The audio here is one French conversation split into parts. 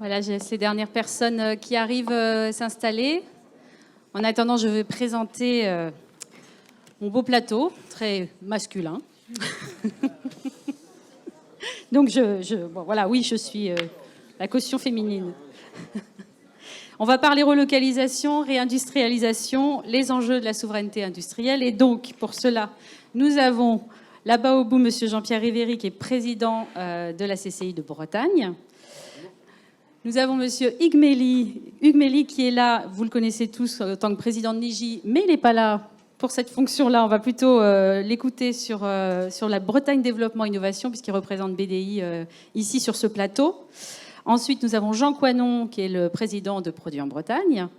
Voilà, j'ai ces dernières personnes qui arrivent s'installer. En attendant, je vais présenter mon beau plateau, très masculin. Donc, voilà, oui, je suis la caution féminine. On va parler relocalisation, réindustrialisation, les enjeux de la souveraineté industrielle. Et donc, pour cela, nous avons là-bas au bout M. Jean-Pierre Riveri, qui est président de la CCI de Bretagne. Nous avons M. Hugues Mély, qui est là, vous le connaissez tous en tant que président de Niji, mais il n'est pas là pour cette fonction-là. On va plutôt l'écouter sur la Bretagne Développement Innovation, puisqu'il représente BDI ici sur ce plateau. Ensuite, nous avons Jean Coinon, qui est le président de Produits en Bretagne,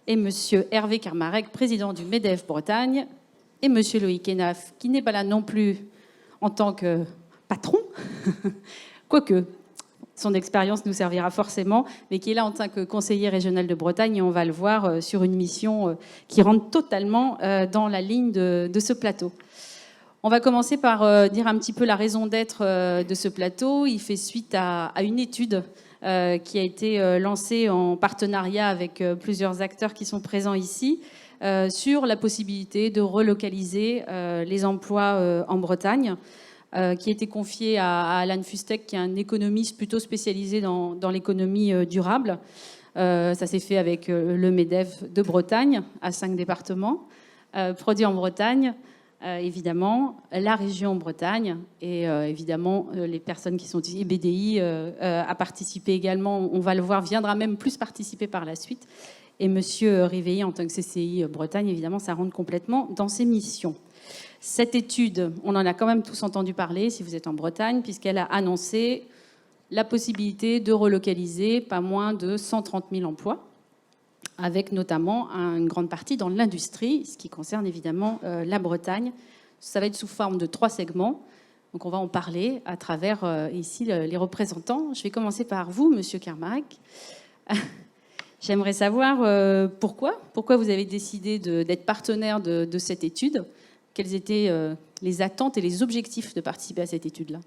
et M. Hervé Carmarec, président du MEDEF Bretagne, et M. Loïc Hénaf, qui n'est pas là non plus en tant que patron, quoique son expérience nous servira forcément, mais qui est là en tant que conseiller régional de Bretagne, et on va le voir sur une mission qui rentre totalement dans la ligne de ce plateau. On va commencer par dire un petit peu la raison d'être de ce plateau. Il fait suite à une étude qui a été lancée en partenariat avec plusieurs acteurs qui sont présents ici, sur la possibilité de relocaliser les emplois en Bretagne, qui a été confié à Alan Fustek, qui est un économiste plutôt spécialisé dans l'économie durable. Ça s'est fait avec le MEDEF de Bretagne, à 5 départements, Produits en Bretagne, évidemment, la région Bretagne, et évidemment, les personnes qui sont ici, BDI a participé également, on va le voir, viendra même plus participer par la suite. Et M. Riveri, en tant que CCI Bretagne, évidemment, ça rentre complètement dans ses missions. Cette étude, on en a quand même tous entendu parler, si vous êtes en Bretagne, puisqu'elle a annoncé la possibilité de relocaliser pas moins de 130 000 emplois, avec notamment une grande partie dans l'industrie, ce qui concerne évidemment la Bretagne. Ça va être sous forme de 3 segments. Donc on va en parler à travers ici les représentants. Je vais commencer par vous, Monsieur Carmarec. J'aimerais savoir pourquoi vous avez décidé d'être partenaire de cette étude. Quelles étaient les attentes et les objectifs de participer à cette étude-là?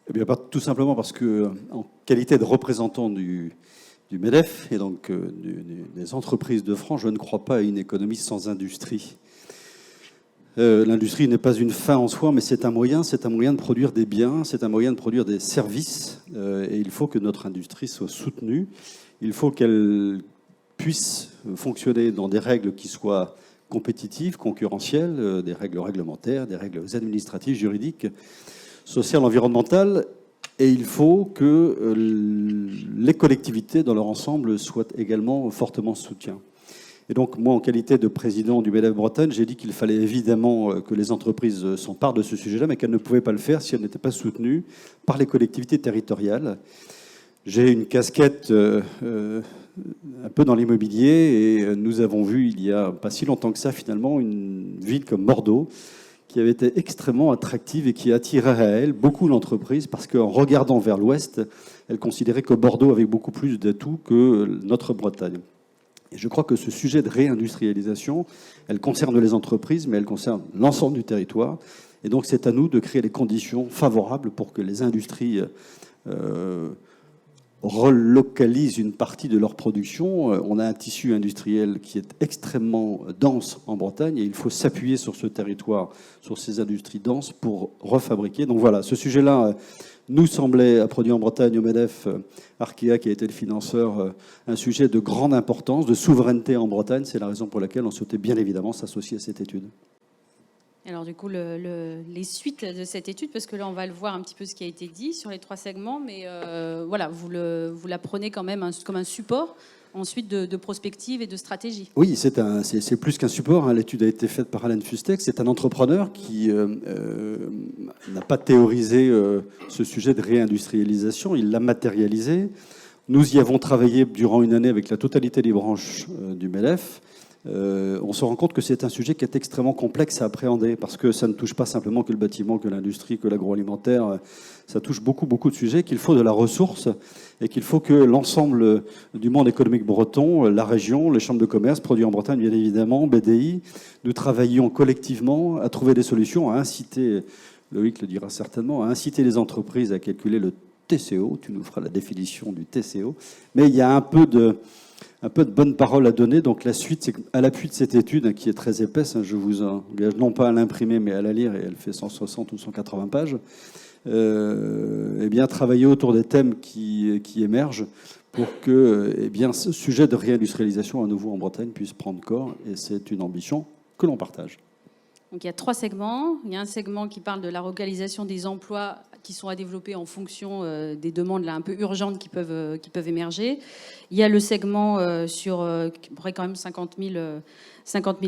Eh bien, tout simplement parce que, en qualité de représentant du MEDEF et donc des entreprises de France, je ne crois pas à une économie sans industrie. L'industrie n'est pas une fin en soi, mais c'est un moyen de produire des biens, c'est un moyen de produire des services, et il faut que notre industrie soit soutenue. Il faut qu'elle puisse fonctionner dans des règles qui soient compétitives, concurrentielles, des règles réglementaires, des règles administratives, juridiques, sociales, environnementales. Et il faut que les collectivités, dans leur ensemble, soient également fortement soutiennes. Et donc, moi, en qualité de président du MEDEF Bretagne, j'ai dit qu'il fallait évidemment que les entreprises s'emparent de ce sujet-là, mais qu'elles ne pouvaient pas le faire si elles n'étaient pas soutenues par les collectivités territoriales. J'ai une casquette un peu dans l'immobilier, et nous avons vu, il y a pas si longtemps que ça, finalement, une ville comme Bordeaux, qui avait été extrêmement attractive et qui attirait à elle beaucoup d'entreprises, parce qu'en regardant vers l'ouest, elle considérait que Bordeaux avait beaucoup plus d'atouts que notre Bretagne. Et je crois que ce sujet de réindustrialisation, elle concerne les entreprises, mais elle concerne l'ensemble du territoire. Et donc c'est à nous de créer les conditions favorables pour que les industries relocalisent une partie de leur production. On a un tissu industriel qui est extrêmement dense en Bretagne, et il faut s'appuyer sur ce territoire, sur ces industries denses pour refabriquer. Donc voilà, ce sujet-là nous semblait, à Produits en Bretagne, au MEDEF, Arkea, qui a été le financeur, un sujet de grande importance, de souveraineté en Bretagne. C'est la raison pour laquelle on souhaitait bien évidemment s'associer à cette étude. Alors du coup, les suites de cette étude, parce que là, on va le voir un petit peu ce qui a été dit sur les 3 segments, mais voilà, vous la prenez quand même comme un support ensuite de prospective et de stratégie. Oui, c'est plus qu'un support. Hein. L'étude a été faite par Alan Fustek. C'est un entrepreneur qui n'a pas théorisé ce sujet de réindustrialisation, il l'a matérialisé. Nous y avons travaillé durant une année avec la totalité des branches du MEDEF. On se rend compte que c'est un sujet qui est extrêmement complexe à appréhender, parce que ça ne touche pas simplement que le bâtiment, que l'industrie, que l'agroalimentaire. Ça touche beaucoup de sujets, qu'il faut de la ressource, et qu'il faut que l'ensemble du monde économique breton, la région, les chambres de commerce, Produits en Bretagne bien évidemment, BDI, nous travaillions collectivement à trouver des solutions, à inciter, Loïc le dira certainement, à inciter les entreprises à calculer le TCO. Tu nous feras la définition du TCO. Mais il y a un peu de bonne parole à donner. Donc la suite, c'est qu'à l'appui de cette étude, qui est très épaisse, je vous engage non pas à l'imprimer, mais à la lire, et elle fait 160 ou 180 pages, eh bien, travailler autour des thèmes qui émergent pour que eh bien, ce sujet de réindustrialisation à nouveau en Bretagne puisse prendre corps. Et c'est une ambition que l'on partage. Donc il y a 3 segments. Il y a un segment qui parle de la relocalisation des emplois qui sont à développer en fonction des demandes là, un peu urgentes qui peuvent émerger. Il y a le segment sur qui pourrait quand même 50 000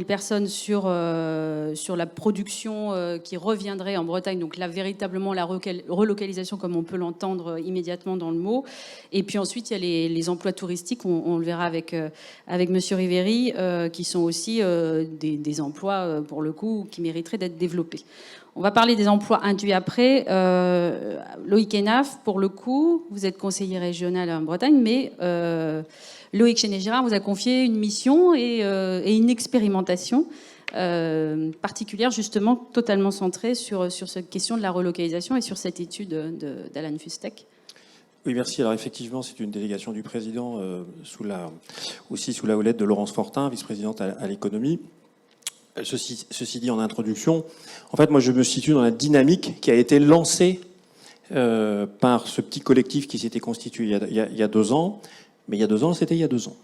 personnes sur la production qui reviendrait en Bretagne. Donc là, véritablement, la relocalisation, comme on peut l'entendre immédiatement dans le mot. Et puis ensuite, il y a les emplois touristiques, on le verra avec Monsieur Riveri, qui sont aussi des emplois, pour le coup, qui mériteraient d'être développés. On va parler des emplois induits après. Loïc Hénaf, pour le coup, vous êtes conseiller régional en Bretagne, mais Loïc Chénégérard vous a confié une mission et une expérimentation particulière, justement, totalement centrée sur cette question de la relocalisation et sur cette étude d'Alan Fustek. Oui, merci. Alors effectivement, c'est une délégation du président aussi sous la houlette de Laurence Fortin, vice-présidente à l'économie. Ceci dit, en introduction, en fait, moi, je me situe dans la dynamique qui a été lancée par ce petit collectif qui s'était constitué il y a 2 ans. Mais il y a 2 ans, c'était il y a 2 ans.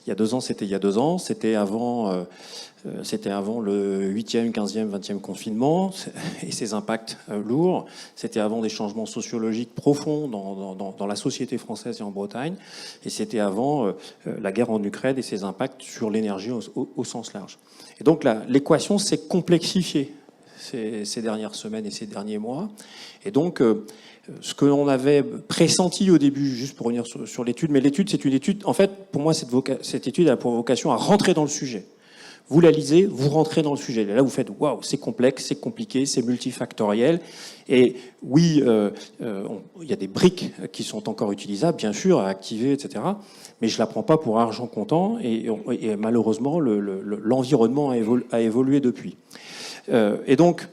Il y a 2 ans, c'était il y a 2 ans. C'était avant le 8e, 15e, 20e confinement et ses impacts lourds. C'était avant des changements sociologiques profonds dans la société française et en Bretagne. Et c'était avant la guerre en Ukraine et ses impacts sur l'énergie au sens large. Et donc l'équation s'est complexifiée ces dernières semaines et ces derniers mois. Et donc, ce que l'on avait pressenti au début, juste pour revenir sur l'étude, mais l'étude, c'est une étude, en fait, pour moi, cette étude a pour vocation à rentrer dans le sujet. Vous la lisez, vous rentrez dans le sujet. Et là, vous faites, waouh, c'est complexe, c'est compliqué, c'est multifactoriel. Et oui, il y a des briques qui sont encore utilisables, bien sûr, à activer, etc. Mais je ne la prends pas pour argent comptant. Et malheureusement, l'environnement a évolué depuis. Et donc,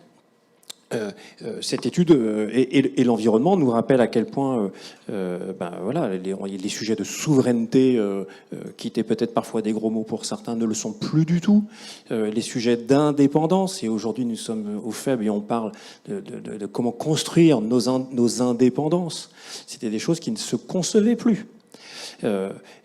cette étude et l'environnement nous rappellent à quel point voilà, les sujets de souveraineté, qui étaient peut-être parfois des gros mots pour certains, ne le sont plus du tout. Les sujets d'indépendance, et aujourd'hui nous sommes au FEB et on parle de comment construire nos indépendances. C'était des choses qui ne se concevaient plus.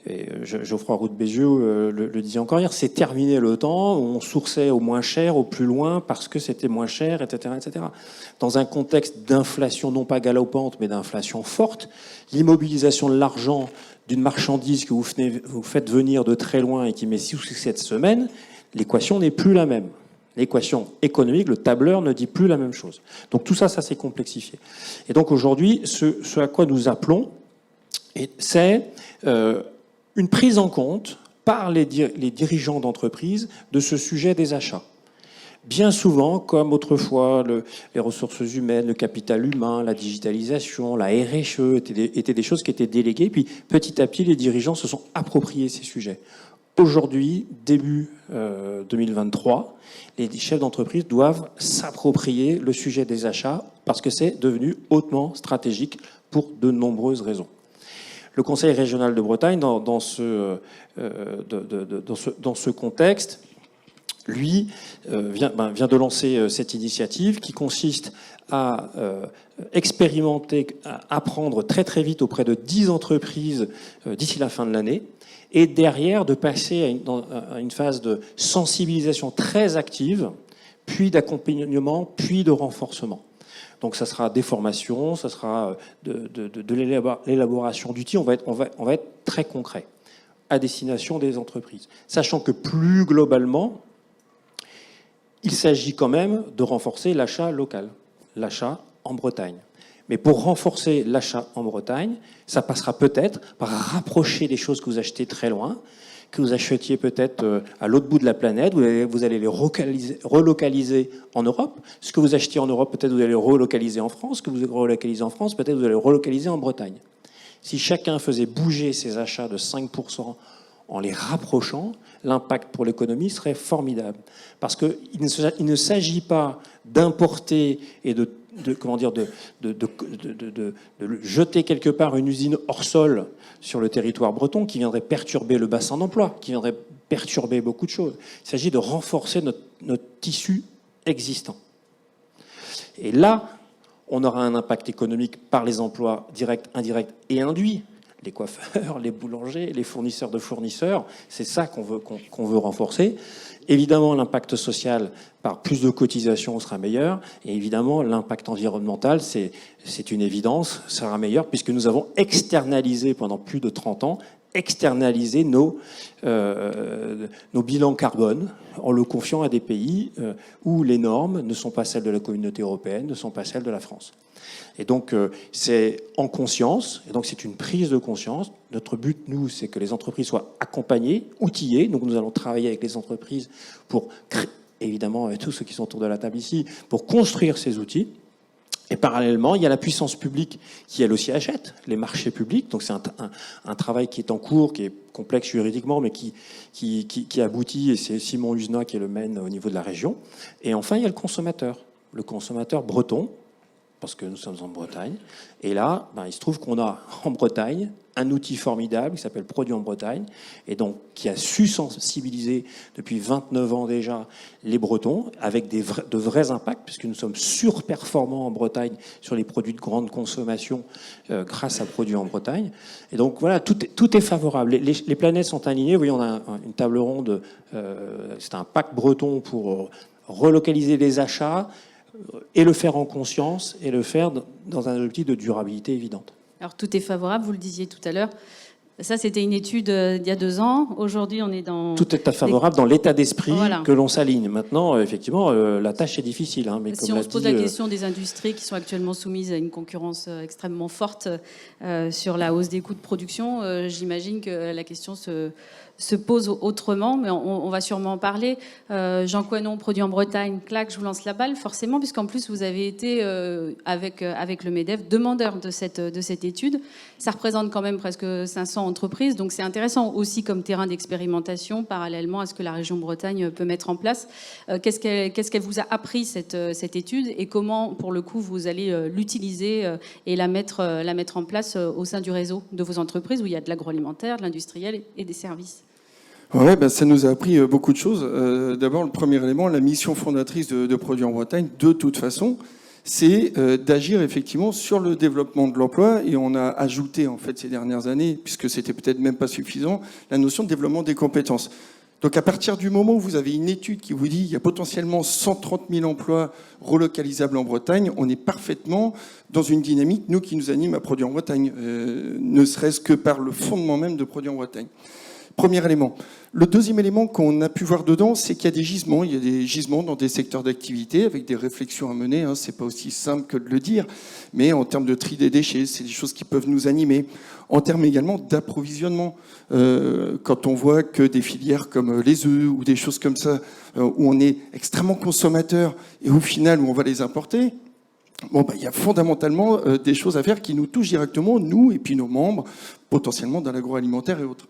Et Geoffroy Roux de Bézieux le disait encore hier, c'est terminé le temps où on sourçait au moins cher, au plus loin, parce que c'était moins cher, etc., etc. Dans un contexte d'inflation non pas galopante, mais d'inflation forte, l'immobilisation de l'argent d'une marchandise que vous faites venir de très loin et qui met 6 ou 7 semaines, l'équation n'est plus la même. L'équation économique, le tableur ne dit plus la même chose. Donc tout ça, ça s'est complexifié. Et donc aujourd'hui, ce à quoi nous appelons, c'est une prise en compte par les dirigeants d'entreprise de ce sujet des achats. Bien souvent, comme autrefois, les ressources humaines, le capital humain, la digitalisation, la RSE étaient des choses qui étaient déléguées. Puis petit à petit, les dirigeants se sont appropriés ces sujets. Aujourd'hui, début 2023, les chefs d'entreprise doivent s'approprier le sujet des achats parce que c'est devenu hautement stratégique pour de nombreuses raisons. Le Conseil régional de Bretagne, dans ce contexte, lui, vient de lancer cette initiative qui consiste à expérimenter, à apprendre très très vite auprès de 10 entreprises d'ici la fin de l'année, et derrière de passer à une phase de sensibilisation très active, puis d'accompagnement, puis de renforcement. Donc ça sera des formations, ça sera de l'élaboration d'outils, on va être très concret à destination des entreprises. Sachant que plus globalement, il s'agit quand même de renforcer l'achat local, l'achat en Bretagne. Mais pour renforcer l'achat en Bretagne, ça passera peut-être par rapprocher des choses que vous achetez très loin, que vous achetiez peut-être à l'autre bout de la planète, vous allez les relocaliser en Europe. Ce que vous achetiez en Europe, peut-être vous allez le relocaliser en France. Ce que vous relocalisez en France, peut-être vous allez le relocaliser en Bretagne. Si chacun faisait bouger ses achats de 5% en les rapprochant, l'impact pour l'économie serait formidable. Parce qu'il ne s'agit pas d'importer et de jeter quelque part une usine hors sol sur le territoire breton qui viendrait perturber le bassin d'emploi, qui viendrait perturber beaucoup de choses. Il s'agit de renforcer notre tissu existant. Et là, on aura un impact économique par les emplois directs, indirects et induits. Les coiffeurs, les boulangers, les fournisseurs de fournisseurs, c'est ça qu'on veut renforcer. Évidemment, l'impact social par plus de cotisations sera meilleur. Et évidemment, l'impact environnemental, c'est une évidence, sera meilleur puisque nous avons externalisé pendant plus de 30 ans nos bilans carbone en le confiant à des pays où les normes ne sont pas celles de la communauté européenne, ne sont pas celles de la France. Et donc, c'est en conscience, et donc c'est une prise de conscience. Notre but, nous, c'est que les entreprises soient accompagnées, outillées. Donc, nous allons travailler avec les entreprises pour créer, évidemment, avec tous ceux qui sont autour de la table ici, pour construire ces outils. Et parallèlement, il y a la puissance publique qui, elle aussi, achète les marchés publics. Donc, c'est un travail qui est en cours, qui est complexe juridiquement, mais qui aboutit. Et c'est Simon Husenat qui le mène au niveau de la région. Et enfin, il y a le consommateur breton, parce que nous sommes en Bretagne. Et là, il se trouve qu'on a en Bretagne un outil formidable qui s'appelle Produits en Bretagne, et donc qui a su sensibiliser depuis 29 ans déjà les Bretons, avec de vrais impacts, puisque nous sommes surperformants en Bretagne sur les produits de grande consommation grâce à Produits en Bretagne. Et donc voilà, tout est favorable. Les planètes sont alignées. Vous voyez, on a une table ronde, c'est un pacte breton pour relocaliser les achats, et le faire en conscience, et le faire dans un objectif de durabilité évidente. Alors tout est favorable, vous le disiez tout à l'heure. Ça, c'était une étude d'il y a 2 ans. Aujourd'hui, on est dans... Tout est favorable dans l'état d'esprit voilà. que l'on s'aligne. Maintenant, effectivement, la tâche est difficile. Mais si on se pose la question des industries qui sont actuellement soumises à une concurrence extrêmement forte sur la hausse des coûts de production, j'imagine que la question se pose autrement, mais on va sûrement en parler. Jean Coinon, Produits en Bretagne, clac, je vous lance la balle, forcément, puisqu'en plus, vous avez été, avec le MEDEF, demandeur de cette étude. Ça représente quand même presque 500 entreprises, donc c'est intéressant aussi comme terrain d'expérimentation, parallèlement à ce que la région Bretagne peut mettre en place. Qu'est-ce qu'elle vous a appris, cette étude, et comment, pour le coup, vous allez l'utiliser et la mettre en place au sein du réseau de vos entreprises, où il y a de l'agroalimentaire, de l'industriel et des services? Ouais, ça nous a appris beaucoup de choses. D'abord, le premier élément, la mission fondatrice de Produits en Bretagne, de toute façon, c'est d'agir effectivement sur le développement de l'emploi. Et on a ajouté, en fait, ces dernières années, puisque c'était peut-être même pas suffisant, la notion de développement des compétences. Donc, à partir du moment où vous avez une étude qui vous dit qu'il y a potentiellement 130 000 emplois relocalisables en Bretagne, on est parfaitement dans une dynamique, nous, qui nous anime à Produits en Bretagne, ne serait-ce que par le fondement même de Produits en Bretagne. Premier élément. Le deuxième élément qu'on a pu voir dedans, c'est qu'il y a des gisements. Il y a des gisements dans des secteurs d'activité avec des réflexions à mener. C'est pas aussi simple que de le dire, mais en termes de tri des déchets, c'est des choses qui peuvent nous animer. En termes également d'approvisionnement, quand on voit que des filières comme les œufs ou des choses comme ça, où on est extrêmement consommateur et au final où on va les importer, il y a fondamentalement des choses à faire qui nous touchent directement, nous et puis nos membres, potentiellement dans l'agroalimentaire et autres.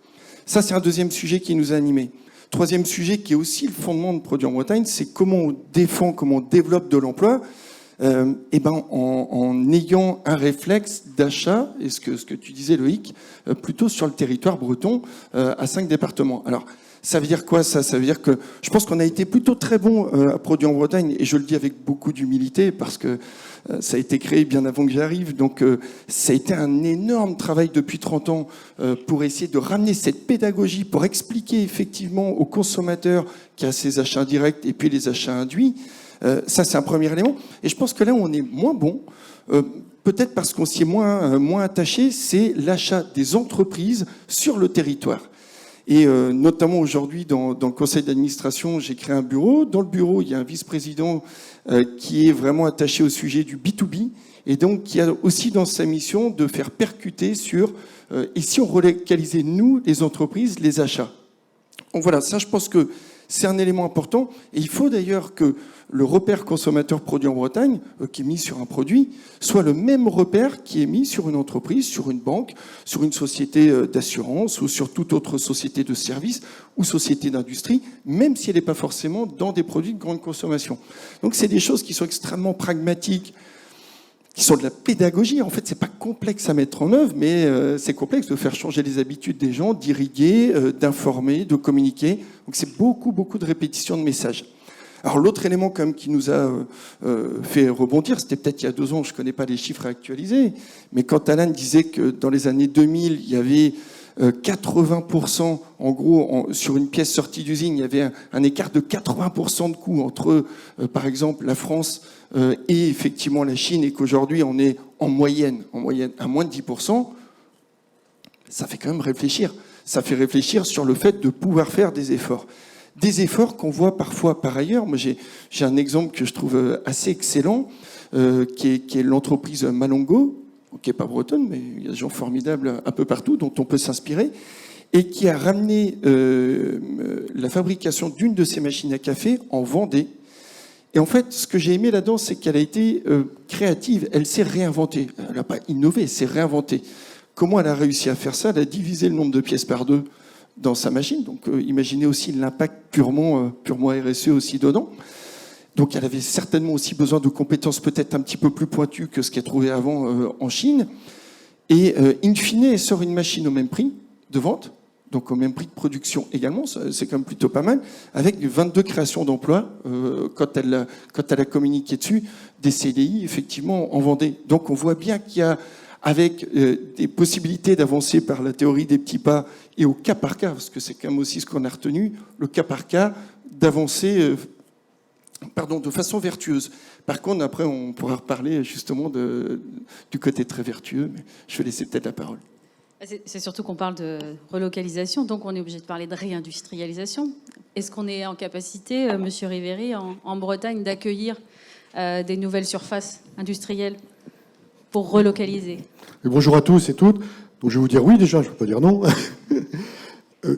Ça, c'est un deuxième sujet qui nous a animés. Troisième sujet qui est aussi le fondement de Produits en Bretagne, c'est comment on défend, comment on développe de l'emploi, en ayant un réflexe d'achat, et ce que tu disais Loïc, plutôt sur le territoire breton, à 5 départements. Alors, ça veut dire quoi ça? Ça veut dire que je pense qu'on a été plutôt très bon à Produits en Bretagne, et je le dis avec beaucoup d'humilité parce que ça a été créé bien avant que j'arrive, donc ça a été un énorme travail depuis 30 ans pour essayer de ramener cette pédagogie, pour expliquer effectivement aux consommateurs qu'il y a ces achats indirects et puis les achats induits. Ça, c'est un premier élément. Et je pense que là où on est moins bon, peut-être parce qu'on s'y est moins attaché, c'est l'achat des entreprises sur le territoire. Et notamment aujourd'hui, dans le conseil d'administration, j'ai créé un bureau. Dans le bureau, il y a un vice-président qui est vraiment attaché au sujet du B2B, et donc qui a aussi dans sa mission de faire percuter sur et si on relocalisait, nous, les entreprises, les achats. Donc voilà, ça, je pense que c'est un élément important. Et il faut d'ailleurs que le repère consommateur produit en Bretagne, qui est mis sur un produit, soit le même repère qui est mis sur une entreprise, sur une banque, sur une société d'assurance ou sur toute autre société de services ou société d'industrie, même si elle n'est pas forcément dans des produits de grande consommation. Donc c'est des choses qui sont extrêmement pragmatiques, qui sont de la pédagogie. En fait, c'est pas complexe à mettre en œuvre, mais c'est complexe de faire changer les habitudes des gens, d'irriguer, d'informer, de communiquer. Donc c'est beaucoup de répétition de messages. Alors l'autre élément quand même qui nous a fait rebondir, c'était peut-être il y a 2 ans, je ne connais pas les chiffres actualisés, mais quand Alan disait que dans les années 2000, il y avait 80%, en gros, sur une pièce sortie d'usine, il y avait un écart de 80% de coûts entre, par exemple, la France et effectivement la Chine, et qu'aujourd'hui on est en moyenne à moins de 10%, ça fait quand même réfléchir. Ça fait réfléchir sur le fait de pouvoir faire des efforts. Des efforts qu'on voit parfois par ailleurs. Moi, j'ai un exemple que je trouve assez excellent, qui est l'entreprise Malongo, qui n'est pas bretonne, mais il y a des gens formidables un peu partout dont on peut s'inspirer, et qui a ramené la fabrication d'une de ces machines à café en Vendée. Et en fait, ce que j'ai aimé là-dedans, c'est qu'elle a été créative. Elle s'est réinventée. Elle n'a pas innové, elle s'est réinventée. Comment elle a réussi à faire ça? Elle a divisé le nombre de pièces par 2 dans sa machine. Donc, imaginez aussi l'impact purement RSE aussi dedans. Donc, elle avait certainement aussi besoin de compétences peut-être un petit peu plus pointues que ce qu'elle trouvait avant en Chine. Et in fine, elle sort une machine au même prix de vente, donc au même prix de production également, c'est quand même plutôt pas mal, avec 22 créations d'emplois quand elle a communiqué dessus, des CDI effectivement en Vendée. Donc on voit bien qu'il y a, avec des possibilités d'avancer par la théorie des petits pas et au cas par cas, parce que c'est quand même aussi ce qu'on a retenu, le cas par cas, d'avancer de façon vertueuse. Par contre, après, on pourra reparler justement du côté très vertueux, mais je vais laisser peut-être la parole. C'est surtout qu'on parle de relocalisation, donc on est obligé de parler de réindustrialisation. Est-ce qu'on est en capacité, Monsieur Riveri, en Bretagne, d'accueillir des nouvelles surfaces industrielles pour relocaliser? Et bonjour à tous et toutes. Donc je vais vous dire oui déjà, je ne peux pas dire non.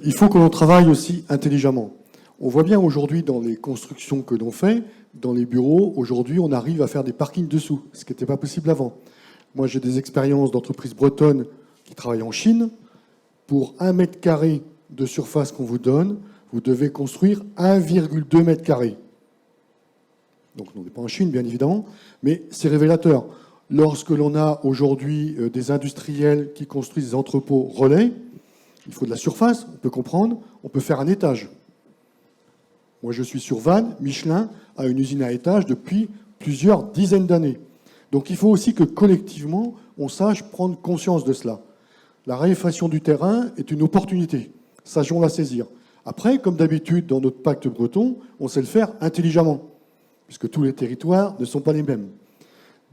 Il faut que l'on travaille aussi intelligemment. On voit bien aujourd'hui dans les constructions que l'on fait, dans les bureaux, aujourd'hui on arrive à faire des parkings dessous, ce qui n'était pas possible avant. Moi j'ai des expériences d'entreprises bretonnes qui travaillent en Chine. Pour 1 mètre carré de surface qu'on vous donne, vous devez construire 1,2 mètre carré. Donc on n'est pas en Chine bien évidemment, mais c'est révélateur. Lorsque l'on a aujourd'hui des industriels qui construisent des entrepôts relais, il faut de la surface, on peut comprendre, on peut faire un étage. Moi, je suis sur Vannes, Michelin a une usine à étage depuis plusieurs dizaines d'années. Donc il faut aussi que collectivement, on sache prendre conscience de cela. La raréfaction du terrain est une opportunité. Sachions la saisir. Après, comme d'habitude, dans notre pacte breton, on sait le faire intelligemment, puisque tous les territoires ne sont pas les mêmes.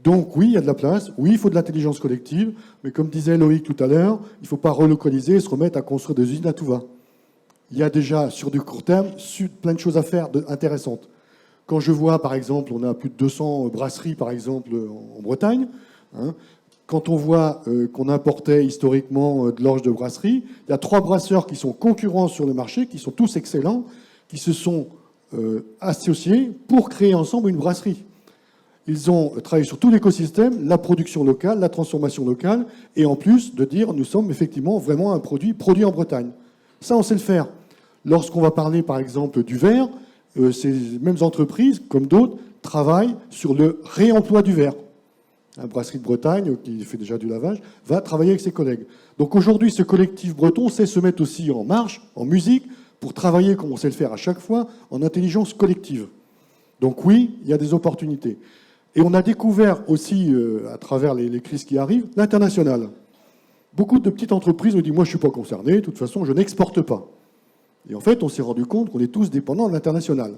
Donc oui, il y a de la place, oui, il faut de l'intelligence collective, mais comme disait Loïc tout à l'heure, il ne faut pas relocaliser et se remettre à construire des usines à tout va. Il y a déjà, sur du court terme, plein de choses à faire intéressantes. Quand je vois, par exemple, on a plus de 200 brasseries, par exemple, en Bretagne, hein, quand on voit qu'on importait historiquement de l'orge de brasserie, il y a 3 brasseurs qui sont concurrents sur le marché, qui sont tous excellents, qui se sont associés pour créer ensemble une brasserie. Ils ont travaillé sur tout l'écosystème, la production locale, la transformation locale, et en plus de dire nous sommes effectivement vraiment un produit en Bretagne. Ça, on sait le faire. Lorsqu'on va parler, par exemple, du verre, ces mêmes entreprises, comme d'autres, travaillent sur le réemploi du verre. La brasserie de Bretagne, qui fait déjà du lavage, va travailler avec ses collègues. Donc aujourd'hui, ce collectif breton sait se mettre aussi en marche, en musique, pour travailler, comme on sait le faire à chaque fois, en intelligence collective. Donc oui, il y a des opportunités. Et on a découvert aussi, à travers les crises qui arrivent, l'international. Beaucoup de petites entreprises nous disent « moi, je ne suis pas concerné, de toute façon, je n'exporte pas ». Et en fait, on s'est rendu compte qu'on est tous dépendants de l'international,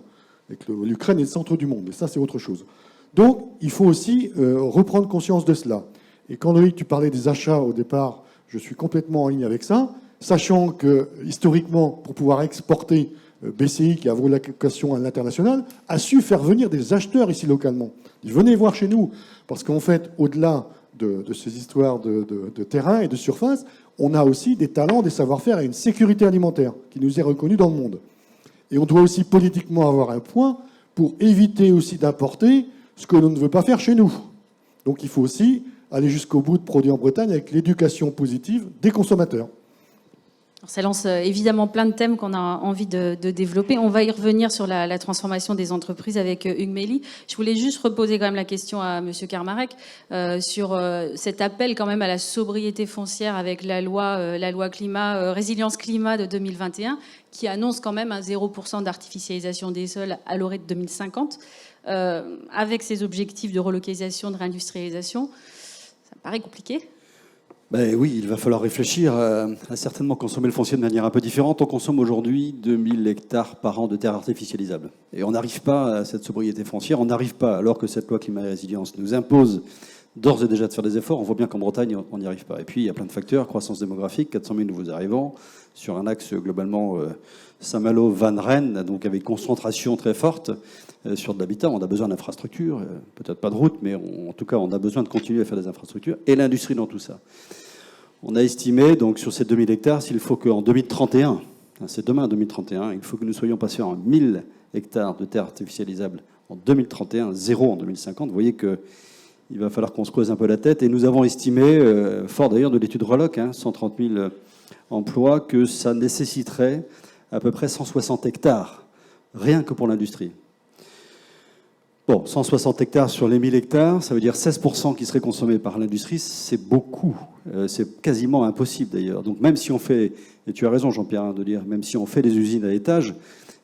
et que l'Ukraine est le centre du monde, et ça, c'est autre chose. Donc, il faut aussi reprendre conscience de cela. Et quand, Loïc, tu parlais des achats au départ, je suis complètement en ligne avec ça, sachant que, historiquement, pour pouvoir exporter, BCI, qui a vocation à l'international, a su faire venir des acheteurs ici localement. Ils venaient voir chez nous, parce qu'en fait, au-delà de ces histoires de terrain et de surface, on a aussi des talents, des savoir-faire et une sécurité alimentaire qui nous est reconnue dans le monde. Et on doit aussi politiquement avoir un point pour éviter aussi d'importer ce que l'on ne veut pas faire chez nous. Donc il faut aussi aller jusqu'au bout de produits en Bretagne avec l'éducation positive des consommateurs. Ça lance évidemment plein de thèmes qu'on a envie de développer. On va y revenir sur la transformation des entreprises avec Hugues Mély. Je voulais juste reposer quand même la question à Monsieur Karmarek sur cet appel quand même à la sobriété foncière avec la loi climat, résilience climat de 2021, qui annonce quand même un 0% d'artificialisation des sols à l'horizon de 2050, avec ces objectifs de relocalisation, de réindustrialisation. Ça me paraît compliqué. Ben oui, il va falloir réfléchir à certainement consommer le foncier de manière un peu différente. On consomme aujourd'hui 2000 hectares par an de terres artificialisables. Et on n'arrive pas à cette sobriété foncière, on n'arrive pas, alors que cette loi climat et résilience nous impose d'ores et déjà de faire des efforts. On voit bien qu'en Bretagne, on n'y arrive pas. Et puis, il y a plein de facteurs, croissance démographique, 400 000 nouveaux arrivants, sur un axe globalement Saint-Malo, Vannes, Rennes, donc avec concentration très forte sur de l'habitat. On a besoin d'infrastructures, peut-être pas de routes, mais en tout cas, on a besoin de continuer à faire des infrastructures, et l'industrie dans tout ça. On a estimé, donc, sur ces 2000 hectares, s'il faut qu'en 2031, c'est demain 2031, il faut que nous soyons passés en 1000 hectares de terres artificialisables en 2031, 0 en 2050. Vous voyez qu'il va falloir qu'on se creuse un peu la tête. Et nous avons estimé, fort d'ailleurs de l'étude Reloc, 130 000 emplois, que ça nécessiterait à peu près 160 hectares, rien que pour l'industrie. Bon, 160 hectares sur les 1000 hectares, ça veut dire 16% qui seraient consommés par l'industrie, c'est beaucoup. C'est quasiment impossible d'ailleurs. Donc même si on fait, et tu as raison Jean-Pierre de dire, même si on fait des usines à étage,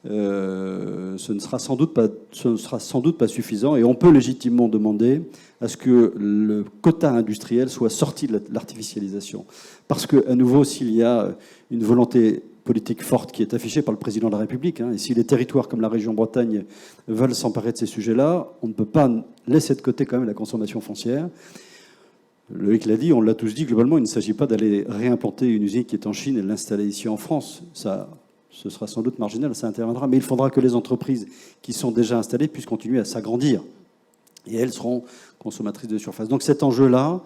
ce ne sera sans doute pas suffisant, et on peut légitimement demander à ce que le quota industriel soit sorti de l'artificialisation. Parce qu'à nouveau, s'il y a une volonté politique forte qui est affichée par le président de la République, et si les territoires comme la région Bretagne veulent s'emparer de ces sujets-là, on ne peut pas laisser de côté quand même la consommation foncière. Loïc l'a dit, on l'a tous dit, globalement, il ne s'agit pas d'aller réimplanter une usine qui est en Chine et de l'installer ici en France. Ça, ce sera sans doute marginal, ça interviendra, mais il faudra que les entreprises qui sont déjà installées puissent continuer à s'agrandir. Et elles seront consommatrices de surface. Donc cet enjeu-là,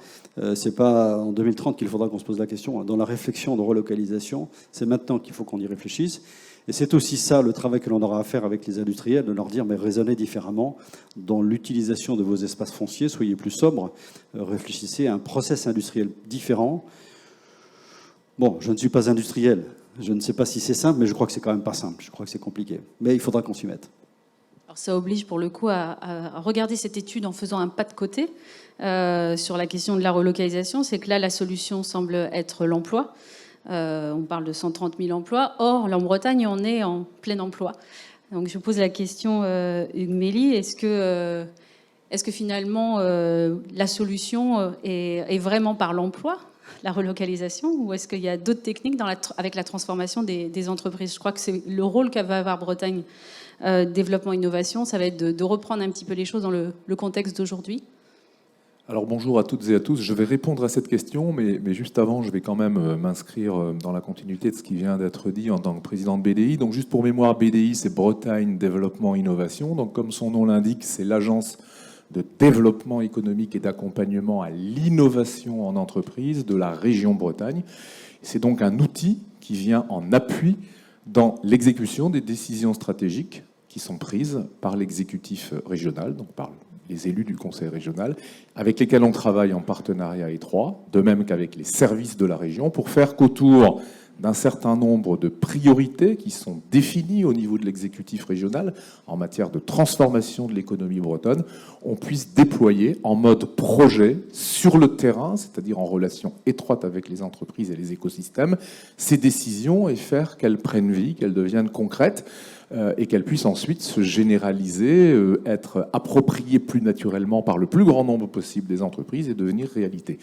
c'est pas en 2030 qu'il faudra qu'on se pose la question. Dans la réflexion de relocalisation, c'est maintenant qu'il faut qu'on y réfléchisse. Et c'est aussi ça le travail que l'on aura à faire avec les industriels, de leur dire, mais raisonnez différemment dans l'utilisation de vos espaces fonciers, soyez plus sobres, réfléchissez à un process industriel différent. Bon, je ne suis pas industriel, je ne sais pas si c'est simple, mais je crois que c'est quand même pas simple, je crois que c'est compliqué. Mais il faudra qu'on s'y mette. Alors ça oblige pour le coup à regarder cette étude en faisant un pas de côté sur la question de la relocalisation. C'est que là, la solution semble être l'emploi. On parle de 130 000 emplois. Or, en Bretagne, on est en plein emploi. Donc je pose la question, Hugues Mély, est-ce que finalement la solution est vraiment par l'emploi, la relocalisation, ou est-ce qu'il y a d'autres techniques avec la transformation des entreprises? Je crois que c'est le rôle qu'a va avoir Bretagne développement innovation, ça va être de reprendre un petit peu les choses dans le contexte d'aujourd'hui. Alors bonjour à toutes et à tous, je vais répondre à cette question, mais juste avant, je vais quand même m'inscrire dans la continuité de ce qui vient d'être dit en tant que président de BDI. Donc juste pour mémoire, BDI, c'est Bretagne Développement Innovation. Donc comme son nom l'indique, c'est l'agence de développement économique et d'accompagnement à l'innovation en entreprise de la région Bretagne. C'est donc un outil qui vient en appui dans l'exécution des décisions stratégiques qui sont prises par l'exécutif régional, donc par les élus du conseil régional, avec lesquels on travaille en partenariat étroit, de même qu'avec les services de la région, pour faire qu'autour d'un certain nombre de priorités qui sont définies au niveau de l'exécutif régional en matière de transformation de l'économie bretonne, on puisse déployer en mode projet sur le terrain, c'est-à-dire en relation étroite avec les entreprises et les écosystèmes, ces décisions et faire qu'elles prennent vie, qu'elles deviennent concrètes et qu'elles puissent ensuite se généraliser, être appropriées plus naturellement par le plus grand nombre possible des entreprises et devenir réalité.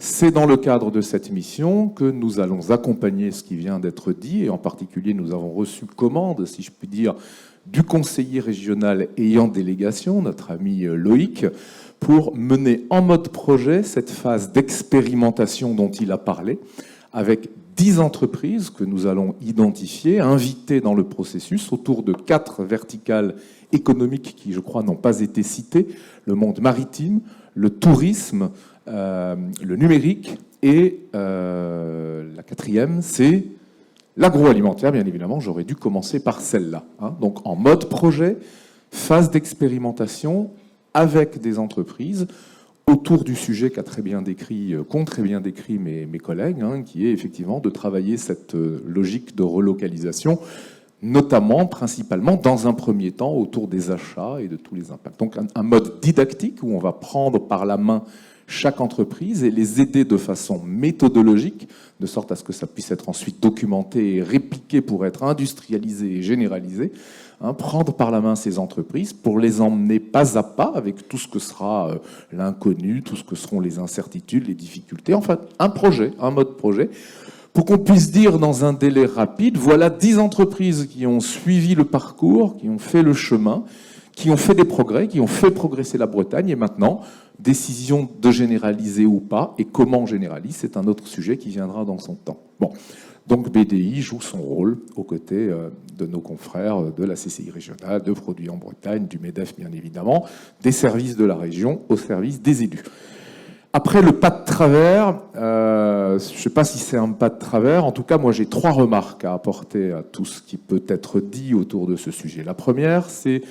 C'est dans le cadre de cette mission que nous allons accompagner ce qui vient d'être dit, et en particulier nous avons reçu commande, si je puis dire, du conseiller régional ayant délégation, notre ami Loïc, pour mener en mode projet cette phase d'expérimentation dont il a parlé, avec 10 entreprises que nous allons identifier, invitées dans le processus autour de 4 verticales économiques qui, je crois, n'ont pas été citées, le monde maritime, le tourisme, le numérique et la 4e, c'est l'agroalimentaire, bien évidemment. J'aurais dû commencer par celle-là. Donc en mode projet, phase d'expérimentation avec des entreprises autour du sujet qu'ont très bien décrit mes collègues, hein, qui est effectivement de travailler cette logique de relocalisation, notamment, principalement, dans un premier temps, autour des achats et de tous les impacts. Donc un mode didactique où on va prendre par la main chaque entreprise et les aider de façon méthodologique, de sorte à ce que ça puisse être ensuite documenté et répliqué pour être industrialisé et généralisé. Hein, prendre par la main ces entreprises pour les emmener pas à pas avec tout ce que sera l'inconnu, tout ce que seront les incertitudes, les difficultés. Enfin, un projet, un mode projet, pour qu'on puisse dire dans un délai rapide, voilà 10 entreprises qui ont suivi le parcours, qui ont fait le chemin, qui ont fait des progrès, qui ont fait progresser la Bretagne, et maintenant, décision de généraliser ou pas, et comment on généralise, c'est un autre sujet qui viendra dans son temps. Bon. Donc BDI joue son rôle aux côtés de nos confrères de la CCI régionale, de Produits en Bretagne, du MEDEF bien évidemment, des services de la région au service des élus. Après le pas de travers, je ne sais pas si c'est un pas de travers, en tout cas moi j'ai 3 remarques à apporter à tout ce qui peut être dit autour de ce sujet. La première, c'est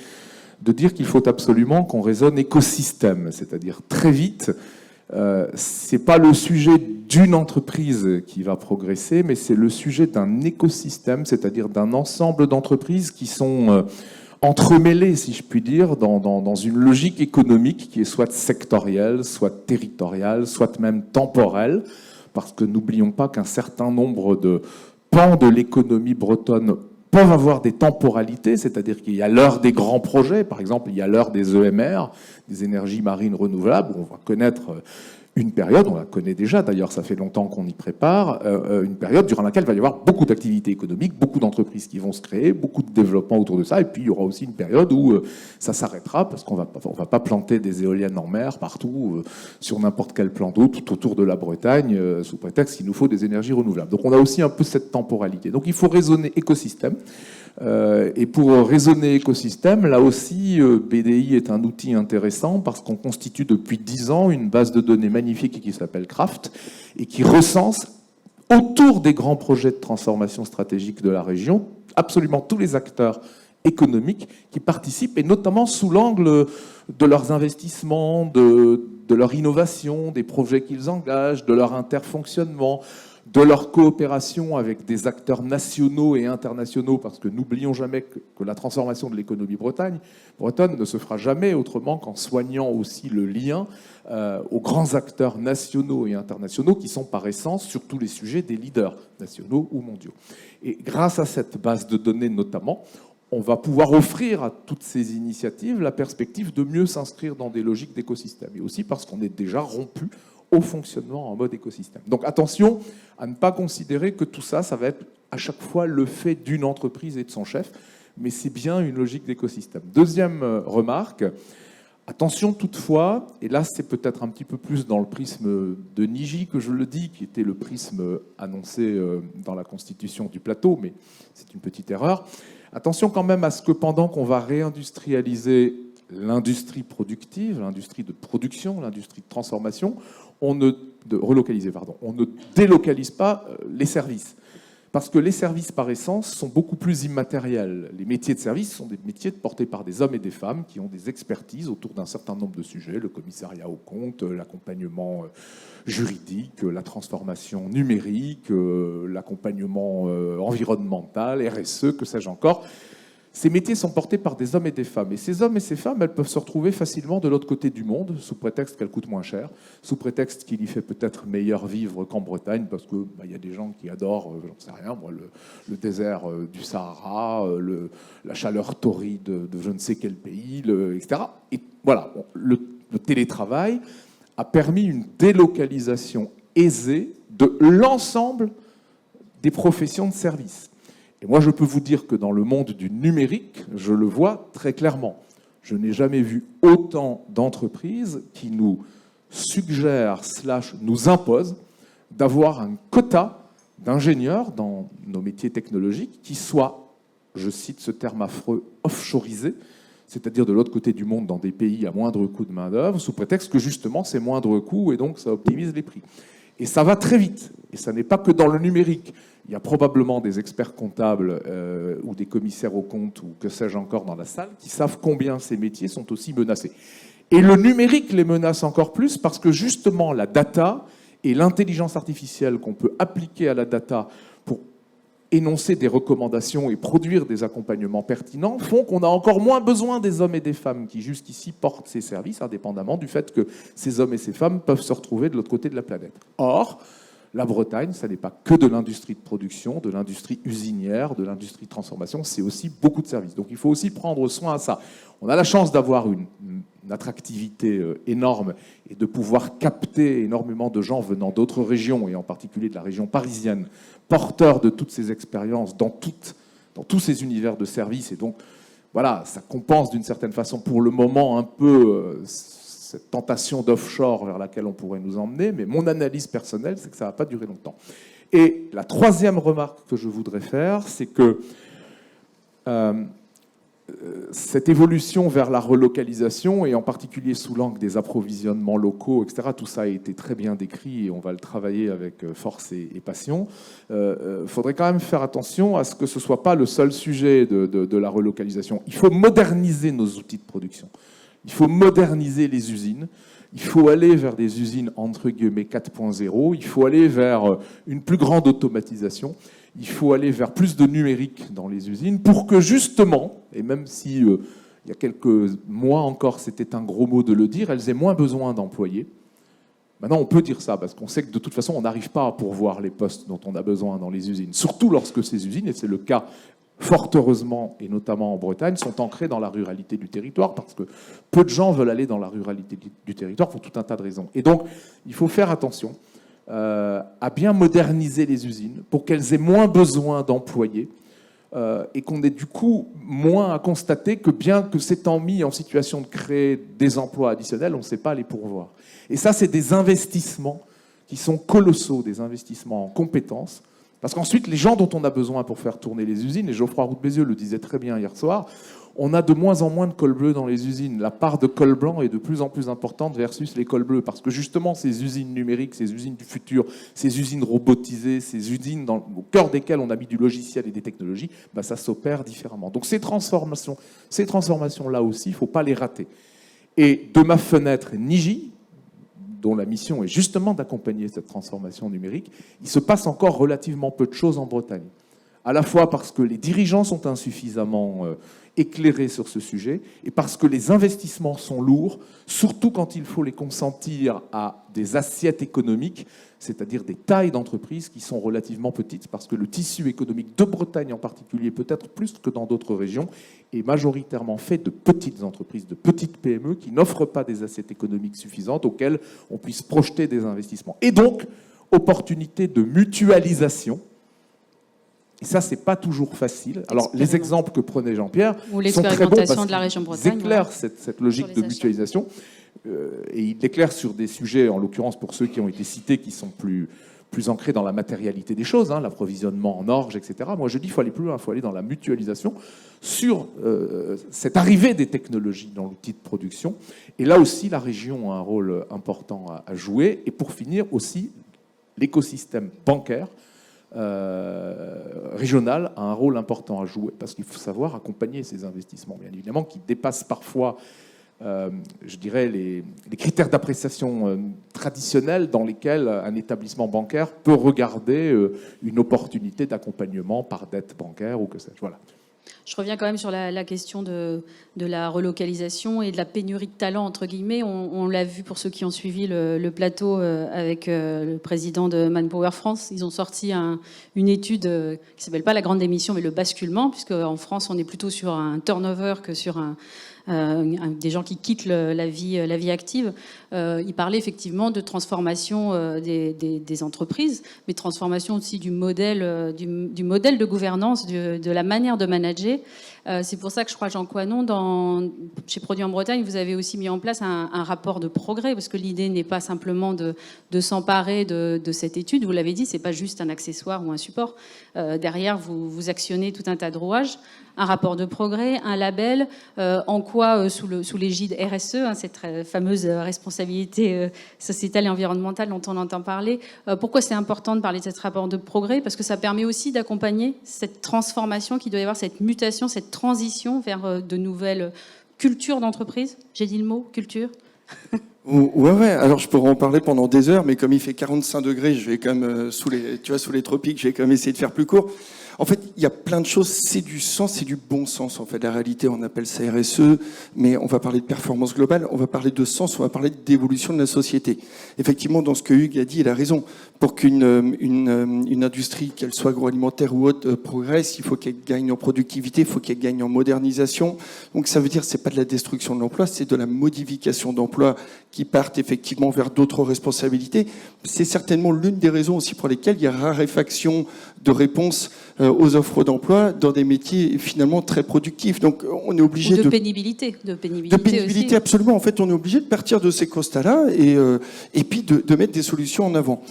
de dire qu'il faut absolument qu'on raisonne écosystème, c'est-à-dire très vite. C'est pas le sujet d'une entreprise qui va progresser, mais c'est le sujet d'un écosystème, c'est-à-dire d'un ensemble d'entreprises qui sont entremêlées, si je puis dire, dans une logique économique qui est soit sectorielle, soit territoriale, soit même temporelle, parce que n'oublions pas qu'un certain nombre de pans de l'économie bretonne peuvent avoir des temporalités, c'est-à-dire qu'il y a l'heure des grands projets, par exemple, il y a l'heure des EMR, des énergies marines renouvelables, où on va connaître une période, on la connaît déjà, d'ailleurs ça fait longtemps qu'on y prépare, une période durant laquelle il va y avoir beaucoup d'activités économiques, beaucoup d'entreprises qui vont se créer, beaucoup de développement autour de ça, et puis il y aura aussi une période où ça s'arrêtera, parce qu'on va pas planter des éoliennes en mer partout, sur n'importe quel plan d'eau, tout autour de la Bretagne, sous prétexte qu'il nous faut des énergies renouvelables. Donc on a aussi un peu cette temporalité. Donc il faut raisonner écosystème. Et pour raisonner écosystème, là aussi, BDI est un outil intéressant parce qu'on constitue depuis 10 ans une base de données magnifique qui s'appelle Craft et qui recense autour des grands projets de transformation stratégique de la région absolument tous les acteurs économiques qui participent, et notamment sous l'angle de leurs investissements, de leur innovation, des projets qu'ils engagent, de leur interfonctionnement, de leur coopération avec des acteurs nationaux et internationaux, parce que n'oublions jamais que la transformation de l'économie bretonne ne se fera jamais autrement qu'en soignant aussi le lien aux grands acteurs nationaux et internationaux qui sont par essence, sur tous les sujets, des leaders nationaux ou mondiaux. Et grâce à cette base de données notamment, on va pouvoir offrir à toutes ces initiatives la perspective de mieux s'inscrire dans des logiques d'écosystème, et aussi parce qu'on est déjà rompu au fonctionnement en mode écosystème. Donc attention à ne pas considérer que tout ça, ça va être à chaque fois le fait d'une entreprise et de son chef, mais c'est bien une logique d'écosystème. Deuxième remarque, attention toutefois, et là c'est peut-être un petit peu plus dans le prisme de Niji que je le dis, qui était le prisme annoncé dans la constitution du plateau, mais c'est une petite erreur. Attention quand même à ce que pendant qu'on va réindustrialiser l'industrie productive, l'industrie de production, l'industrie de transformation, on ne délocalise pas les services. Parce que les services, par essence, sont beaucoup plus immatériels. Les métiers de service sont des métiers portés par des hommes et des femmes qui ont des expertises autour d'un certain nombre de sujets, le commissariat aux comptes, l'accompagnement juridique, la transformation numérique, l'accompagnement environnemental, RSE, que sais-je encore. Ces métiers sont portés par des hommes et des femmes. Et ces hommes et ces femmes, elles peuvent se retrouver facilement de l'autre côté du monde, sous prétexte qu'elles coûtent moins cher, sous prétexte qu'il y fait peut-être meilleur vivre qu'en Bretagne, parce que y a des gens qui adorent, j'en sais rien, moi, le désert du Sahara, la chaleur torride de je ne sais quel pays, etc. Et voilà, le télétravail a permis une délocalisation aisée de l'ensemble des professions de service. Et moi, je peux vous dire que dans le monde du numérique, je le vois très clairement. Je n'ai jamais vu autant d'entreprises qui nous suggèrent, nous imposent d'avoir un quota d'ingénieurs dans nos métiers technologiques qui soient, je cite ce terme affreux, offshorisés, c'est-à-dire de l'autre côté du monde dans des pays à moindre coût de main-d'œuvre, sous prétexte que justement c'est moindre coût et donc ça optimise les prix. Et ça va très vite. Et ça n'est pas que dans le numérique. Il y a probablement des experts comptables ou des commissaires aux comptes ou que sais-je encore dans la salle qui savent combien ces métiers sont aussi menacés. Et le numérique les menace encore plus parce que justement la data et l'intelligence artificielle qu'on peut appliquer à la data pour énoncer des recommandations et produire des accompagnements pertinents font qu'on a encore moins besoin des hommes et des femmes qui jusqu'ici portent ces services, indépendamment du fait que ces hommes et ces femmes peuvent se retrouver de l'autre côté de la planète. Or, la Bretagne, ça n'est pas que de l'industrie de production, de l'industrie usinière, de l'industrie de transformation, c'est aussi beaucoup de services. Donc il faut aussi prendre soin à ça. On a la chance d'avoir une attractivité énorme et de pouvoir capter énormément de gens venant d'autres régions, et en particulier de la région parisienne, porteurs de toutes ces expériences dans tous ces univers de services. Et donc, voilà, ça compense d'une certaine façon pour le moment un peu cette tentation d'offshore vers laquelle on pourrait nous emmener, mais mon analyse personnelle, c'est que ça ne va pas durer longtemps. Et la troisième remarque que je voudrais faire, c'est que cette évolution vers la relocalisation, et en particulier sous l'angle des approvisionnements locaux, etc., tout ça a été très bien décrit et on va le travailler avec force et passion. Faudrait quand même faire attention à ce que ce ne soit pas le seul sujet de la relocalisation. Il faut moderniser nos outils de production. Il faut moderniser les usines. Il faut aller vers des usines entre guillemets 4.0. Il faut aller vers une plus grande automatisation. Il faut aller vers plus de numérique dans les usines pour que justement, et même si il y a quelques mois encore c'était un gros mot de le dire, elles aient moins besoin d'employés. Maintenant on peut dire ça parce qu'on sait que de toute façon on n'arrive pas à pourvoir les postes dont on a besoin dans les usines. Surtout lorsque ces usines, et c'est le cas fort heureusement, et notamment en Bretagne, sont ancrées dans la ruralité du territoire parce que peu de gens veulent aller dans la ruralité du territoire pour tout un tas de raisons. Et donc il faut faire attention à bien moderniser les usines pour qu'elles aient moins besoin d'employés et qu'on ait du coup moins à constater que bien que s'étant mis en situation de créer des emplois additionnels, on ne sait pas les pourvoir. Et ça, c'est des investissements qui sont colossaux, des investissements en compétences, parce qu'ensuite, les gens dont on a besoin pour faire tourner les usines, et Geoffroy Roux de Bézieux le disait très bien hier soir, on a de moins en moins de cols bleus dans les usines. La part de cols blancs est de plus en plus importante versus les cols bleus. Parce que justement, ces usines numériques, ces usines du futur, ces usines robotisées, ces usines au cœur desquelles on a mis du logiciel et des technologies, bah, ça s'opère différemment. Donc ces transformations-là aussi, il ne faut pas les rater. Et de ma fenêtre Niji, dont la mission est justement d'accompagner cette transformation numérique, il se passe encore relativement peu de choses en Bretagne. À la fois parce que les dirigeants sont insuffisamment éclairés sur ce sujet et parce que les investissements sont lourds, surtout quand il faut les consentir à des assiettes économiques, c'est-à-dire des tailles d'entreprises qui sont relativement petites, parce que le tissu économique de Bretagne en particulier, peut-être plus que dans d'autres régions, est majoritairement fait de petites entreprises, de petites PME qui n'offrent pas des assiettes économiques suffisantes auxquelles on puisse projeter des investissements. Et donc, opportunité de mutualisation. Et ça, c'est pas toujours facile. Alors, les exemples que prenait Jean-Pierre sont très bons parce de la région Bretagne, qu'ils éclairent cette logique de mutualisation. Et ils l'éclairent sur des sujets, en l'occurrence pour ceux qui ont été cités, qui sont plus ancrés dans la matérialité des choses, hein, l'approvisionnement en orge, etc. Moi, je dis qu'il faut aller plus loin, il faut aller dans la mutualisation sur cette arrivée des technologies dans l'outil de production. Et là aussi, la région a un rôle important à jouer. Et pour finir, aussi, l'écosystème bancaire régional a un rôle important à jouer parce qu'il faut savoir accompagner ces investissements, bien évidemment, qui dépassent parfois, je dirais, les critères d'appréciation traditionnels dans lesquels un établissement bancaire peut regarder une opportunité d'accompagnement par dette bancaire ou que sais-je. Voilà. Je reviens quand même sur la question de la relocalisation et de la pénurie de talent, entre guillemets. On l'a vu pour ceux qui ont suivi le plateau avec le président de Manpower France. Ils ont sorti une étude qui ne s'appelle pas la grande démission, mais le basculement, puisque en France, on est plutôt sur un turnover que sur des gens qui quittent la vie active. Il parlait effectivement de transformation des entreprises, mais transformation aussi du modèle de gouvernance, de la manière de manager. C'est pour ça que je crois, Jean Coinon, chez Produits en Bretagne, vous avez aussi mis en place un rapport de progrès, parce que l'idée n'est pas simplement de s'emparer de cette étude. Vous l'avez dit, c'est pas juste un accessoire ou un support. Derrière, vous actionnez tout un tas de rouages. Un rapport de progrès, un label, en quoi, sous l'égide RSE, hein, cette fameuse responsabilité sociétale et environnementale dont on entend parler, pourquoi c'est important de parler de ce rapport de progrès? Parce que ça permet aussi d'accompagner cette transformation qui doit y avoir, cette mutation, cette transition vers de nouvelles culture d'entreprise. J'ai dit le mot, culture. Ouais. Alors, je pourrais en parler pendant des heures, mais comme il fait 45 degrés, je vais quand même, sous les tropiques, je vais quand même essayer de faire plus court. En fait, il y a plein de choses. C'est du sens, c'est du bon sens. En fait, la réalité, on appelle ça RSE, mais on va parler de performance globale, on va parler de sens, on va parler d'évolution de la société. Effectivement, dans ce que Hugues a dit, il a raison. Pour qu'une industrie, qu'elle soit agroalimentaire ou autre, progresse, il faut qu'elle gagne en productivité, il faut qu'elle gagne en modernisation. Donc, ça veut dire, c'est pas de la destruction de l'emploi, c'est de la modification d'emploi qui partent effectivement vers d'autres responsabilités. C'est certainement l'une des raisons aussi pour lesquelles il y a raréfaction de réponses aux offres d'emploi dans des métiers finalement très productifs. Donc on est obligé de pénibilité. De pénibilité aussi. Absolument. En fait, on est obligé de partir de ces constats-là et puis de mettre des solutions en avant.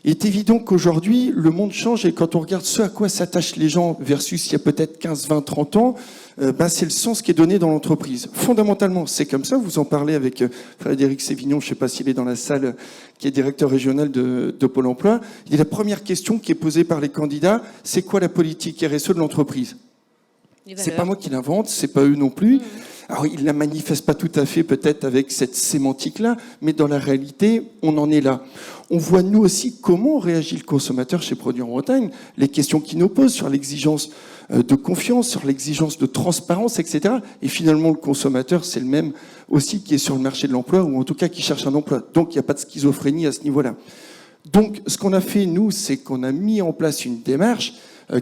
Il est évident qu'aujourd'hui, le monde change et quand on regarde ce à quoi s'attachent les gens versus il y a peut-être 15, 20, 30 ans, c'est le sens qui est donné dans l'entreprise. Fondamentalement, c'est comme ça. Vous en parlez avec Frédéric Sévignon, je ne sais pas s'il est dans la salle, qui est directeur régional de Pôle emploi. Et la première question qui est posée par les candidats, c'est quoi la politique RSE de l'entreprise ? C'est pas moi qui l'invente, c'est pas eux non plus. Alors, ils la manifestent pas tout à fait, peut-être avec cette sémantique-là, mais dans la réalité, on en est là. On voit, nous aussi, comment réagit le consommateur chez Produits en Bretagne, les questions qu'il nous pose sur l'exigence de confiance, sur l'exigence de transparence, etc. Et finalement, le consommateur, c'est le même aussi qui est sur le marché de l'emploi, ou en tout cas qui cherche un emploi. Donc, il n'y a pas de schizophrénie à ce niveau-là. Donc, ce qu'on a fait, nous, c'est qu'on a mis en place une démarche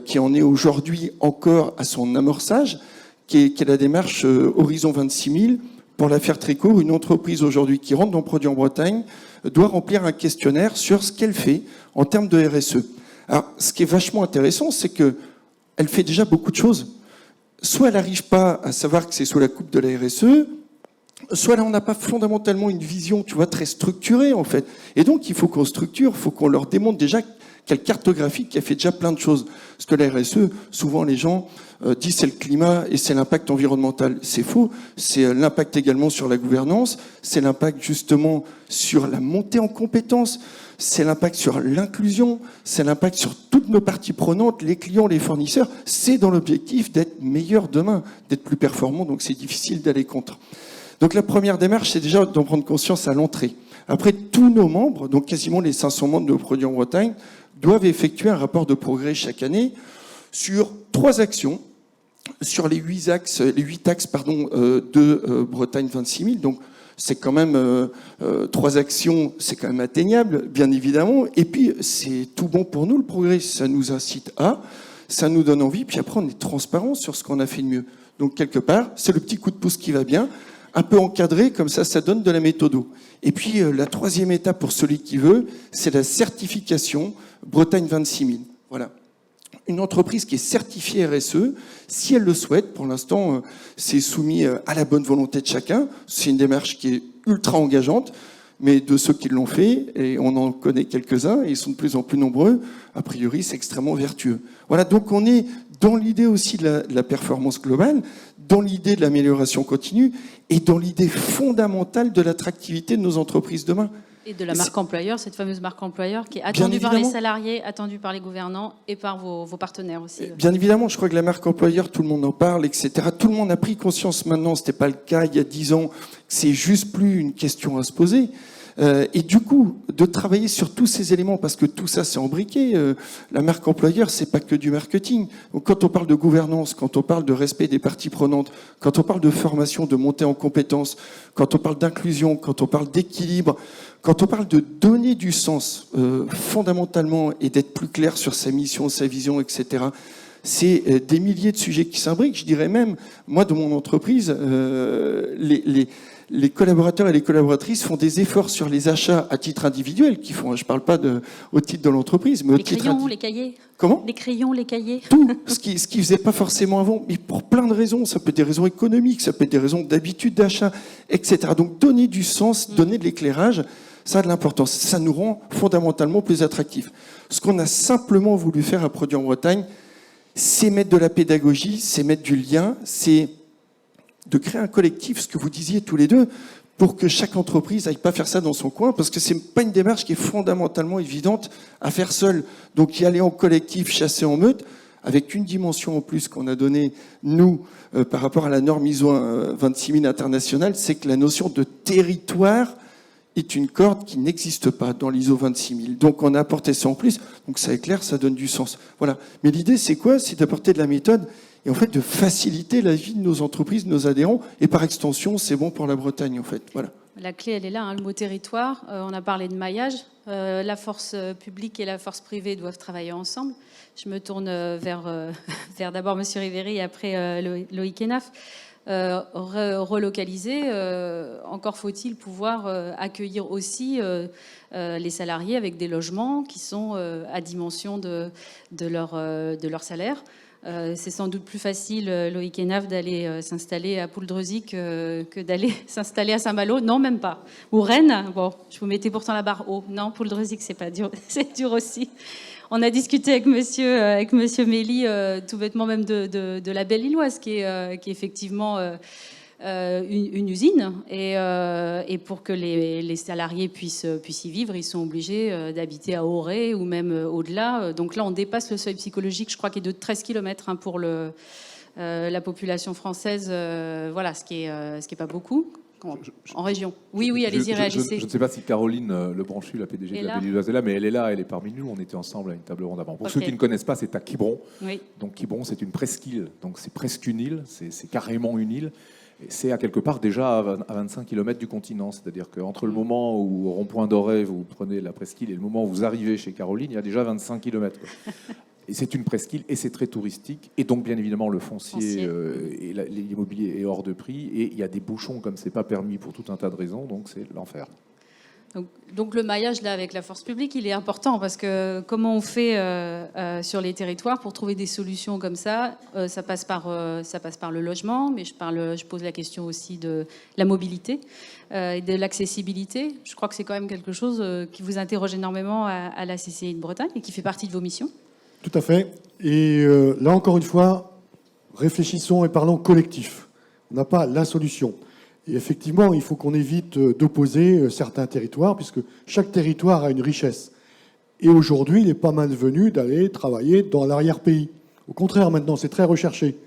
qui en est aujourd'hui encore à son amorçage, qui est la démarche Horizon 26 000. Pour la faire très court, une entreprise aujourd'hui qui rentre dans Produits en Bretagne doit remplir un questionnaire sur ce qu'elle fait en termes de RSE. Alors, ce qui est vachement intéressant, c'est qu'elle fait déjà beaucoup de choses. Soit elle n'arrive pas à savoir que c'est sous la coupe de la RSE, soit là, on n'a pas fondamentalement une vision, tu vois, très structurée, en fait. Et donc, il faut qu'on structure, il faut qu'on leur démontre déjà quelle cartographie qui a fait déjà plein de choses. Parce que la RSE, souvent les gens disent c'est le climat et c'est l'impact environnemental. C'est faux. C'est l'impact également sur la gouvernance. C'est l'impact justement sur la montée en compétences. C'est l'impact sur l'inclusion. C'est l'impact sur toutes nos parties prenantes, les clients, les fournisseurs. C'est dans l'objectif d'être meilleur demain, d'être plus performant. Donc c'est difficile d'aller contre. Donc la première démarche, c'est déjà d'en prendre conscience à l'entrée. Après, tous nos membres, donc quasiment les 500 membres de Produits en Bretagne, doivent effectuer un rapport de progrès chaque année sur 3 actions, sur les 8 axes de Bretagne 26 000. Donc, c'est quand même 3 actions, c'est quand même atteignable, bien évidemment. Et puis, c'est tout bon pour nous, le progrès. Ça nous incite ça nous donne envie. Puis après, on est transparent sur ce qu'on a fait de mieux. Donc, quelque part, c'est le petit coup de pouce qui va bien, un peu encadré, comme ça donne de la méthodo. Et puis, la 3e étape pour celui qui veut, c'est la certification Bretagne 26 000. Voilà. Une entreprise qui est certifiée RSE, si elle le souhaite, pour l'instant, c'est soumis à la bonne volonté de chacun. C'est une démarche qui est ultra engageante, mais de ceux qui l'ont fait, et on en connaît quelques-uns, et ils sont de plus en plus nombreux, a priori, c'est extrêmement vertueux. Voilà, donc on est dans l'idée aussi de la performance globale, dans l'idée de l'amélioration continue, et dans l'idée fondamentale de l'attractivité de nos entreprises demain. Et de la marque employeur, cette fameuse marque employeur qui est attendue par les salariés, attendue par les gouvernants et par vos partenaires aussi. Bien évidemment, je crois que la marque employeur, tout le monde en parle, etc. Tout le monde a pris conscience maintenant, c'était pas le cas il y a 10 ans, que c'est juste plus une question à se poser. Et du coup, de travailler sur tous ces éléments, parce que tout ça c'est embriqué. La marque employeur, c'est pas que du marketing. Donc, quand on parle de gouvernance, quand on parle de respect des parties prenantes, quand on parle de formation, de montée en compétences, quand on parle d'inclusion, quand on parle d'équilibre, quand on parle de donner du sens fondamentalement et d'être plus clair sur sa mission, sa vision, etc., c'est des milliers de sujets qui s'imbriquent. Je dirais même, moi, dans mon entreprise, les collaborateurs et les collaboratrices font des efforts sur les achats à titre individuel, je ne parle pas au titre de l'entreprise, mais au titre individuel. Les crayons, les cahiers. Comment ? Les crayons, les cahiers. Tout, ce qui ne faisait pas forcément avant, mais pour plein de raisons. Ça peut être des raisons économiques, ça peut être des raisons d'habitude d'achat, etc. Donc donner du sens, donner de l'éclairage, ça a de l'importance. Ça nous rend fondamentalement plus attractifs. Ce qu'on a simplement voulu faire à Produits en Bretagne, c'est mettre de la pédagogie, c'est mettre du lien, c'est de créer un collectif, ce que vous disiez tous les deux, pour que chaque entreprise n'aille pas faire ça dans son coin, parce que c'est pas une démarche qui est fondamentalement évidente à faire seule. Donc y aller en collectif, chasser en meute, avec une dimension en plus qu'on a donnée, nous, par rapport à la norme ISO 26000 internationale, c'est que la notion de territoire est une corde qui n'existe pas dans l'ISO 26000. Donc on a apporté ça en plus, donc ça éclaire, ça donne du sens. Voilà. Mais l'idée, c'est quoi? C'est d'apporter de la méthode et en fait de faciliter la vie de nos entreprises, de nos adhérents, et par extension, c'est bon pour la Bretagne, en fait. Voilà. La clé, elle est là, hein, le mot territoire. On a parlé de maillage. La force publique et la force privée doivent travailler ensemble. Je me tourne vers d'abord M. Riveri et après Loïc Hénaf. Relocaliser, encore faut-il pouvoir accueillir aussi les salariés avec des logements qui sont à dimension de leur salaire. C'est sans doute plus facile, Loïc Hénaf, d'aller s'installer à Pouldrezy que d'aller s'installer à Saint-Malo. Non, même pas. Ou Rennes. Bon, je vous mettais pourtant la barre haut. Non, Pouldrezy, c'est pas dur. C'est dur aussi. On a discuté avec monsieur Méli, tout bêtement même de la Belle-Illoise, qui est effectivement une usine. Et pour que les salariés puissent y vivre, ils sont obligés d'habiter à Auray ou même au-delà. Donc là, on dépasse le seuil psychologique, je crois, qui est de 13 km pour la population française. Voilà, ce qui est pas beaucoup. En région. Oui, allez-y, réagissez. Je ne sais pas si Caroline Lebranchu, la PDG de la Belle-Illoise, est là, mais elle est là, elle est parmi nous. On était ensemble à une table ronde avant. Pour ceux qui ne connaissent pas, c'est à Quiberon. Oui. Donc Quiberon, c'est une presqu'île. Donc c'est presque une île, c'est carrément une île. Et c'est à quelque part déjà à 25 km du continent. C'est-à-dire qu'entre le moment où, au rond-point d'Auray, vous prenez la presqu'île et le moment où vous arrivez chez Caroline, il y a déjà 25 km. Et c'est une presqu'île et c'est très touristique. Et donc, bien évidemment, le foncier et l'immobilier est hors de prix. Et il y a des bouchons comme c'est pas permis pour tout un tas de raisons. Donc, c'est l'enfer. Donc le maillage là avec la force publique, il est important parce que comment on fait sur les territoires pour trouver des solutions comme ça, ça passe par le logement, mais je pose la question aussi de la mobilité et de l'accessibilité. Je crois que c'est quand même quelque chose qui vous interroge énormément à la CCI de Bretagne et qui fait partie de vos missions. Tout à fait. Et là, encore une fois, réfléchissons et parlons collectif. On n'a pas la solution. Et effectivement, il faut qu'on évite d'opposer certains territoires, puisque chaque territoire a une richesse. Et aujourd'hui, il est pas malvenu d'aller travailler dans l'arrière-pays. Au contraire, maintenant, c'est très recherché.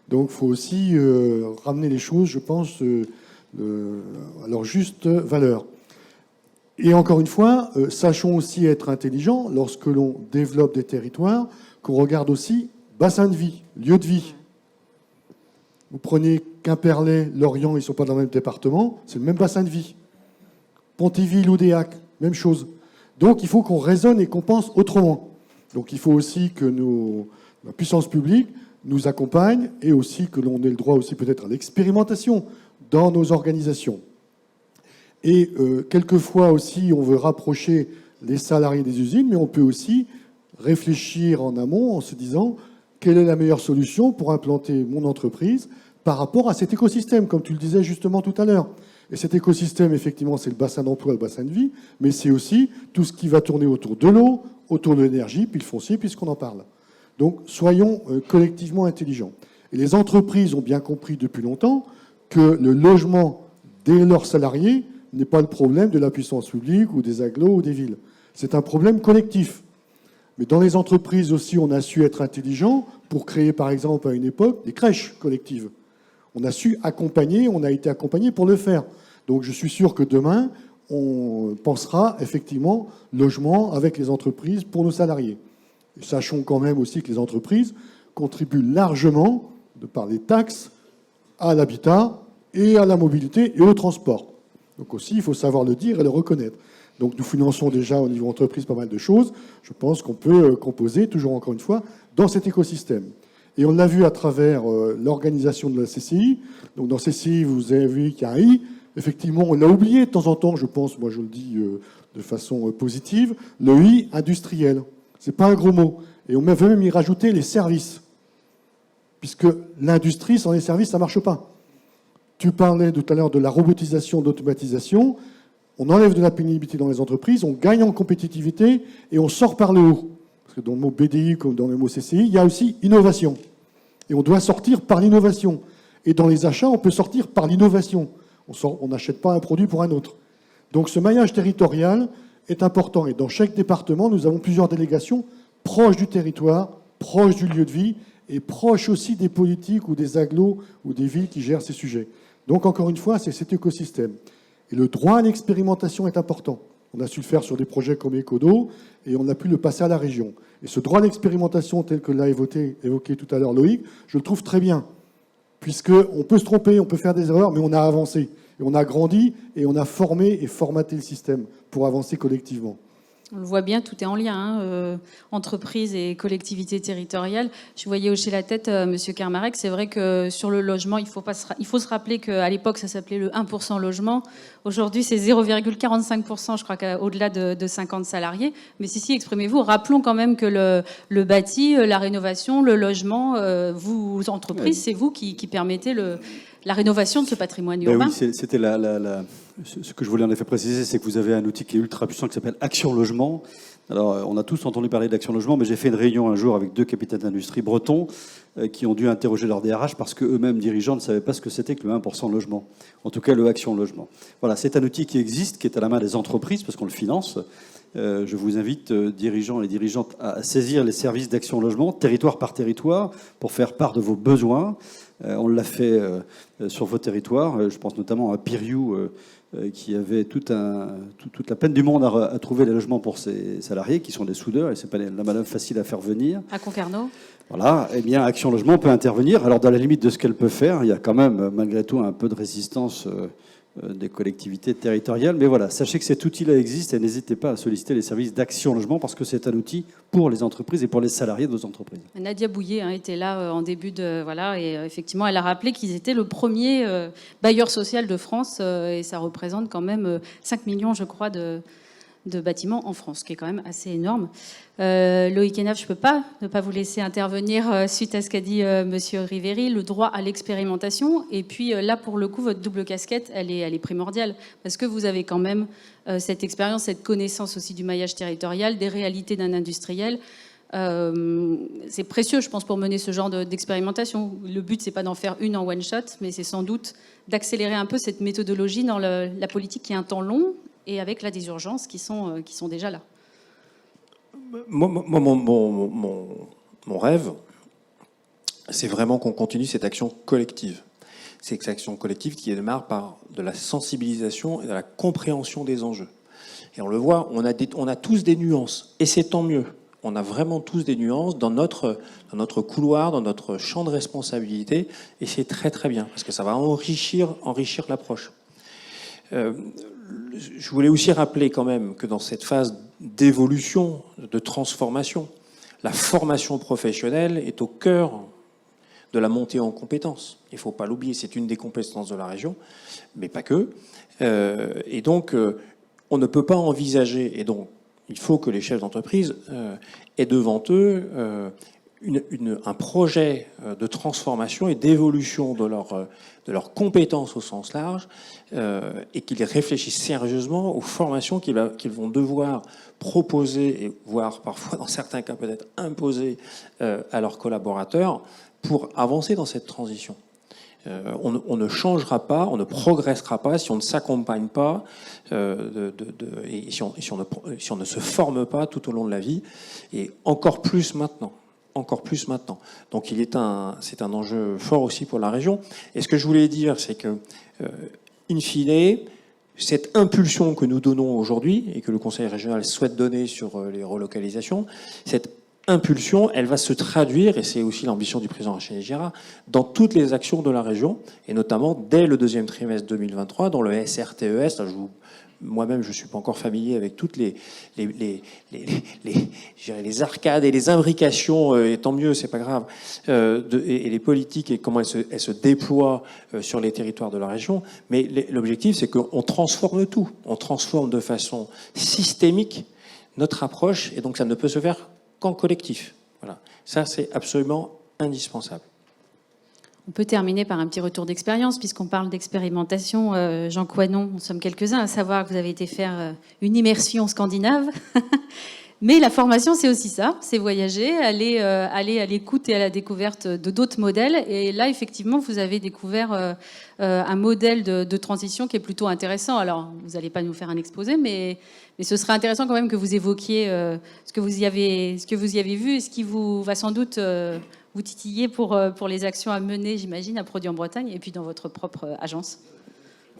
Donc, il faut aussi ramener les choses, je pense, à leur juste valeur. Et encore une fois, sachons aussi être intelligents lorsque l'on développe des territoires, qu'on regarde aussi bassin de vie, lieu de vie. Vous prenez Quimperlé, Lorient, ils ne sont pas dans le même département, c'est le même bassin de vie. Pontivy, Loudéac, même chose. Donc il faut qu'on raisonne et qu'on pense autrement. Donc il faut aussi que la puissance publique nous accompagne et aussi que l'on ait le droit aussi peut-être à l'expérimentation dans nos organisations. Et quelquefois aussi, on veut rapprocher les salariés des usines, mais on peut aussi réfléchir en amont en se disant quelle est la meilleure solution pour implanter mon entreprise par rapport à cet écosystème, comme tu le disais justement tout à l'heure. Et cet écosystème, effectivement, c'est le bassin d'emploi, le bassin de vie, mais c'est aussi tout ce qui va tourner autour de l'eau, autour de l'énergie, puis le foncier, puisqu'on en parle. Donc, soyons collectivement intelligents. Et les entreprises ont bien compris depuis longtemps que le logement de leurs salariés n'est pas le problème de la puissance publique ou des agglos ou des villes. C'est un problème collectif. Mais dans les entreprises aussi, on a su être intelligent pour créer, par exemple, à une époque, des crèches collectives. On a su accompagner, on a été accompagné pour le faire. Donc je suis sûr que demain, on pensera effectivement logement avec les entreprises pour nos salariés. Et sachons quand même aussi que les entreprises contribuent largement, de par les taxes, à l'habitat et à la mobilité et au transport. Donc aussi, il faut savoir le dire et le reconnaître. Donc nous finançons déjà au niveau entreprise pas mal de choses. Je pense qu'on peut composer, toujours encore une fois, dans cet écosystème. Et on l'a vu à travers l'organisation de la CCI. Donc dans CCI, vous avez vu qu'il y a un I. Effectivement, on l'a oublié de temps en temps, je pense, moi je le dis de façon positive, le I industriel. C'est pas un gros mot. Et on veut même y rajouter les services. Puisque l'industrie, sans les services, ça marche pas. Tu parlais tout à l'heure de la robotisation, d'automatisation. On enlève de la pénibilité dans les entreprises, on gagne en compétitivité et on sort par le haut. Parce que dans le mot BDI comme dans le mot CCI, il y a aussi innovation. Et on doit sortir par l'innovation. Et dans les achats, on peut sortir par l'innovation. On n'achète pas un produit pour un autre. Donc ce maillage territorial est important. Et dans chaque département, nous avons plusieurs délégations proches du territoire, proche du lieu de vie et proche aussi des politiques ou des agglos ou des villes qui gèrent ces sujets. Donc, encore une fois, c'est cet écosystème. Et le droit à l'expérimentation est important. On a su le faire sur des projets comme Ecodo et on a pu le passer à la région. Et ce droit d'expérimentation tel que l'a évoqué tout à l'heure Loïc, je le trouve très bien. Puisqu'on peut se tromper, on peut faire des erreurs, mais on a avancé. Et on a grandi et on a formé et formaté le système pour avancer collectivement. On le voit bien, tout est en lien, hein, entreprise et collectivité territoriale. Je voyais hocher la tête Monsieur Kermarek. C'est vrai que sur le logement, il faut se rappeler qu'à l'époque, ça s'appelait le 1% logement. Aujourd'hui, c'est 0,45%, je crois qu'au-delà de 50 salariés. Mais si, exprimez-vous. Rappelons quand même que le bâti, la rénovation, le logement, vous, entreprises, c'est vous qui permettez la rénovation de ce patrimoine urbain. Oui, c'était ce que je voulais en effet préciser, c'est que vous avez un outil qui est ultra puissant qui s'appelle Action Logement. Alors, on a tous entendu parler d'Action Logement, mais j'ai fait une réunion un jour avec 2 capitaines d'industrie bretons qui ont dû interroger leur DRH parce qu'eux-mêmes dirigeants ne savaient pas ce que c'était que le 1% logement. En tout cas, le Action Logement. Voilà, c'est un outil qui existe, qui est à la main des entreprises parce qu'on le finance. Je vous invite, dirigeants et dirigeantes, à saisir les services d'Action Logement, territoire par territoire, pour faire part de vos besoins. On l'a fait sur vos territoires. Je pense notamment à Piriou, qui avait toute la peine du monde à trouver les logements pour ses salariés, qui sont des soudeurs, et c'est pas la manœuvre facile à faire venir. À Concarneau. Voilà, eh bien, Action Logement peut intervenir. Alors, dans la limite de ce qu'elle peut faire, il y a quand même, malgré tout, un peu de résistance des collectivités territoriales. Mais voilà, sachez que cet outil-là existe et n'hésitez pas à solliciter les services d'Action Logement parce que c'est un outil pour les entreprises et pour les salariés de vos entreprises. Nadia Bouillet était là en début de... Voilà, et effectivement, elle a rappelé qu'ils étaient le premier bailleur social de France et ça représente quand même 5 millions, je crois, de bâtiments en France, ce qui est quand même assez énorme. Loïc Hénave, je ne peux pas ne pas vous laisser intervenir suite à ce qu'a dit Monsieur Riveri, le droit à l'expérimentation. Et puis là, pour le coup, votre double casquette, elle est primordiale, parce que vous avez quand même cette expérience, cette connaissance aussi du maillage territorial, des réalités d'un industriel. C'est précieux, je pense, pour mener ce genre d'expérimentation. Le but, c'est pas d'en faire une en one shot, mais c'est sans doute d'accélérer un peu cette méthodologie dans la politique qui est un temps long, et avec là des urgences qui sont déjà là. Moi, mon rêve, c'est vraiment qu'on continue cette action collective. C'est cette action collective qui démarre par de la sensibilisation et de la compréhension des enjeux. Et on le voit, on a tous des nuances, et c'est tant mieux. On a vraiment tous des nuances dans notre couloir, dans notre champ de responsabilité, et c'est très très bien, parce que ça va enrichir l'approche. Je voulais aussi rappeler quand même que dans cette phase d'évolution, de transformation, la formation professionnelle est au cœur de la montée en compétences. Il ne faut pas l'oublier, c'est une des compétences de la région, mais pas que. Et donc, on ne peut pas envisager, et donc il faut que les chefs d'entreprise aient devant eux un projet de transformation et d'évolution de leurs compétences au sens large et qu'ils réfléchissent sérieusement aux formations qu'ils vont devoir proposer et voire parfois dans certains cas peut-être imposer à leurs collaborateurs pour avancer dans cette transition. On ne changera pas, on ne progressera pas si on ne s'accompagne pas et si on ne se forme pas tout au long de la vie, et encore plus maintenant. Donc c'est un enjeu fort aussi pour la région. Et ce que je voulais dire, c'est que, in fine, cette impulsion que nous donnons aujourd'hui et que le Conseil régional souhaite donner sur les relocalisations, cette impulsion, elle va se traduire, et c'est aussi l'ambition du président Rachel Girard, dans toutes les actions de la région, et notamment dès le deuxième trimestre 2023, dans le SRTES. Moi-même, je ne suis pas encore familier avec toutes les arcades et les imbrications, et tant mieux, c'est pas grave, et les politiques et comment elles se déploient sur les territoires de la région. Mais l'objectif, c'est qu'on transforme tout. On transforme de façon systémique notre approche, et donc ça ne peut se faire qu'en collectif. Voilà. Ça, c'est absolument indispensable. On peut terminer par un petit retour d'expérience, puisqu'on parle d'expérimentation. Jean Coinon, nous sommes quelques-uns à savoir que vous avez été faire une immersion scandinave. Mais la formation, c'est aussi ça, c'est voyager, aller à l'écoute et à la découverte de d'autres modèles. Et là, effectivement, vous avez découvert un modèle de transition qui est plutôt intéressant. Alors, vous n'allez pas nous faire un exposé, mais ce serait intéressant quand même que vous évoquiez ce que vous y avez vu et ce qui vous va sans doute vous titiller pour les actions à mener, j'imagine, à Produits en Bretagne et puis dans votre propre agence.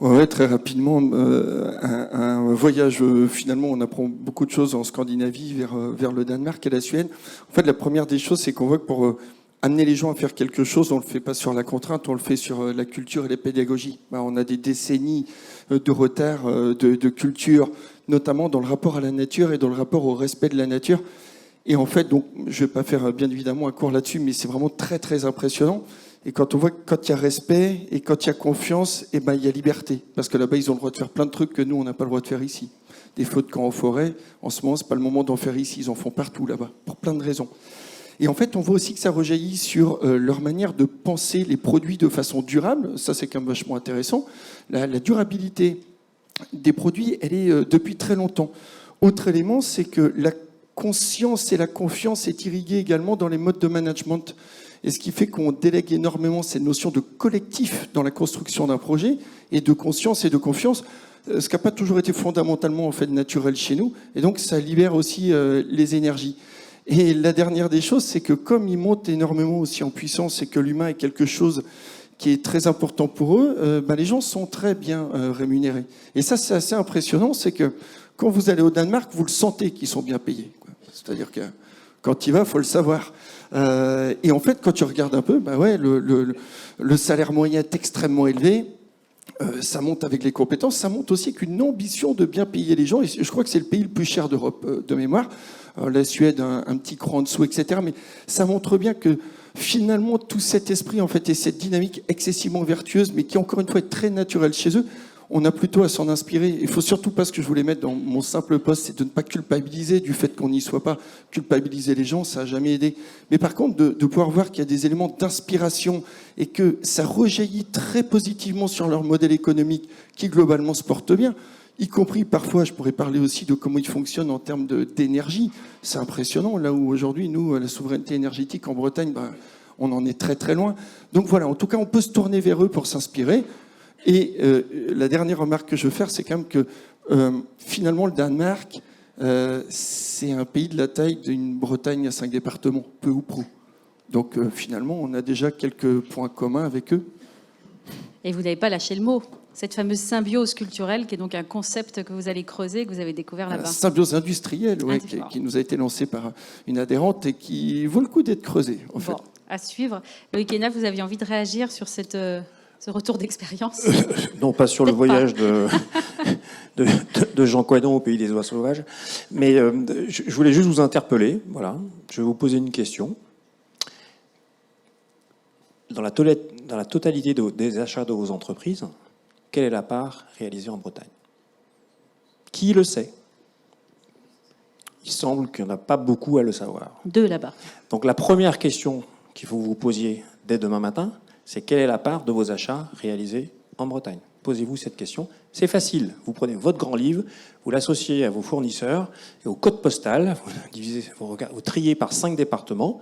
Ouais, très rapidement, un voyage, finalement, on apprend beaucoup de choses en Scandinavie vers le Danemark et la Suède. En fait, la première des choses, c'est qu'on voit que pour amener les gens à faire quelque chose, on ne le fait pas sur la contrainte, on le fait sur la culture et la pédagogie. On a des décennies de retard de culture, notamment dans le rapport à la nature et dans le rapport au respect de la nature. Et en fait, donc, je ne vais pas faire bien évidemment un cours là-dessus, mais c'est vraiment très très impressionnant. Et quand on voit que quand il y a respect et quand il y a confiance, il y a liberté. Parce que là-bas, ils ont le droit de faire plein de trucs que nous, on n'a pas le droit de faire ici. Des feux de camp en forêt, en ce moment, c'est pas le moment d'en faire ici. Ils en font partout là-bas, pour plein de raisons. Et en fait, on voit aussi que ça rejaillit sur leur manière de penser les produits de façon durable. Ça, c'est quand même vachement intéressant. La durabilité des produits, elle est depuis très longtemps. Autre élément, c'est que la conscience et la confiance est irriguée également dans les modes de management. Et ce qui fait qu'on délègue énormément cette notion de collectif dans la construction d'un projet, et de conscience et de confiance, ce qui n'a pas toujours été fondamentalement en fait naturel chez nous. Et donc ça libère aussi les énergies. Et la dernière des choses, c'est que comme ils montent énormément aussi en puissance et que l'humain est quelque chose qui est très important pour eux, les gens sont très bien rémunérés. Et ça, c'est assez impressionnant, c'est que quand vous allez au Danemark, vous le sentez qu'ils sont bien payés. C'est-à-dire que quand il va, il faut le savoir. Et en fait, quand tu regardes un peu, le salaire moyen est extrêmement élevé. Ça monte avec les compétences. Ça monte aussi avec une ambition de bien payer les gens. Et je crois que c'est le pays le plus cher d'Europe, de mémoire. La Suède, un petit cran en dessous, etc. Mais ça montre bien que finalement, tout cet esprit en fait, et cette dynamique excessivement vertueuse, mais qui encore une fois est très naturelle chez eux, on a plutôt à s'en inspirer. Il faut surtout pas, ce que je voulais mettre dans mon simple poste, c'est de ne pas culpabiliser du fait qu'on n'y soit pas. Culpabiliser les gens, ça n'a jamais aidé. Mais par contre, de pouvoir voir qu'il y a des éléments d'inspiration et que ça rejaillit très positivement sur leur modèle économique qui globalement se porte bien, y compris parfois, je pourrais parler aussi de comment ils fonctionnent en termes d'énergie. C'est impressionnant, là où aujourd'hui, nous, la souveraineté énergétique en Bretagne, on en est très très loin. Donc voilà, en tout cas, on peut se tourner vers eux pour s'inspirer. Et la dernière remarque que je veux faire, c'est quand même que finalement, le Danemark, c'est un pays de la taille d'une Bretagne à 5 départements, peu ou prou. Donc finalement, on a déjà quelques points communs avec eux. Et vous n'avez pas lâché le mot, cette fameuse symbiose culturelle, qui est donc un concept que vous allez creuser, que vous avez découvert là-bas. Symbiose industrielle, ouais, qui nous a été lancée par une adhérente et qui vaut le coup d'être creusée, en fait. À suivre. Loïc Hénaf, vous aviez envie de réagir sur ce retour d'expérience? Non, pas sur le voyage de Jean Coadon au pays des oies sauvages. Mais je voulais juste vous interpeller. Voilà. Je vais vous poser une question. Dans la totalité des achats de vos entreprises, quelle est la part réalisée en Bretagne? Qui le sait? Il semble qu'il n'y en a pas beaucoup à le savoir. 2 là-bas. Donc la première question qu'il faut que vous posiez dès demain matin, c'est quelle est la part de vos achats réalisés en Bretagne? Posez-vous cette question. C'est facile. Vous prenez votre grand livre, vous l'associez à vos fournisseurs et au code postal, vous triez par 5 départements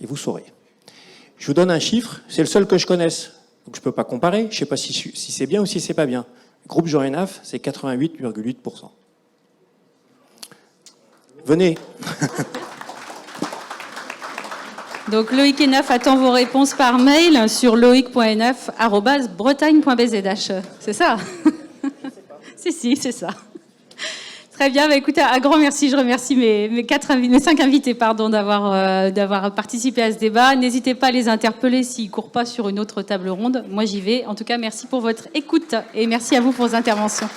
et vous saurez. Je vous donne un chiffre, c'est le seul que je connaisse. Donc je ne peux pas comparer, je ne sais pas si c'est bien ou si c'est pas bien. Groupe Jorénaf, c'est 88,8%. Venez. Donc Loïc Hénaf attend vos réponses par mail sur loic.hénaf@bretagne.bzh. C'est ça? Si, c'est ça. Très bien, écoutez, un grand merci. Je remercie mes 5 invités d'avoir participé à ce débat. N'hésitez pas à les interpeller s'ils ne courent pas sur une autre table ronde. Moi, j'y vais. En tout cas, merci pour votre écoute et merci à vous pour vos interventions.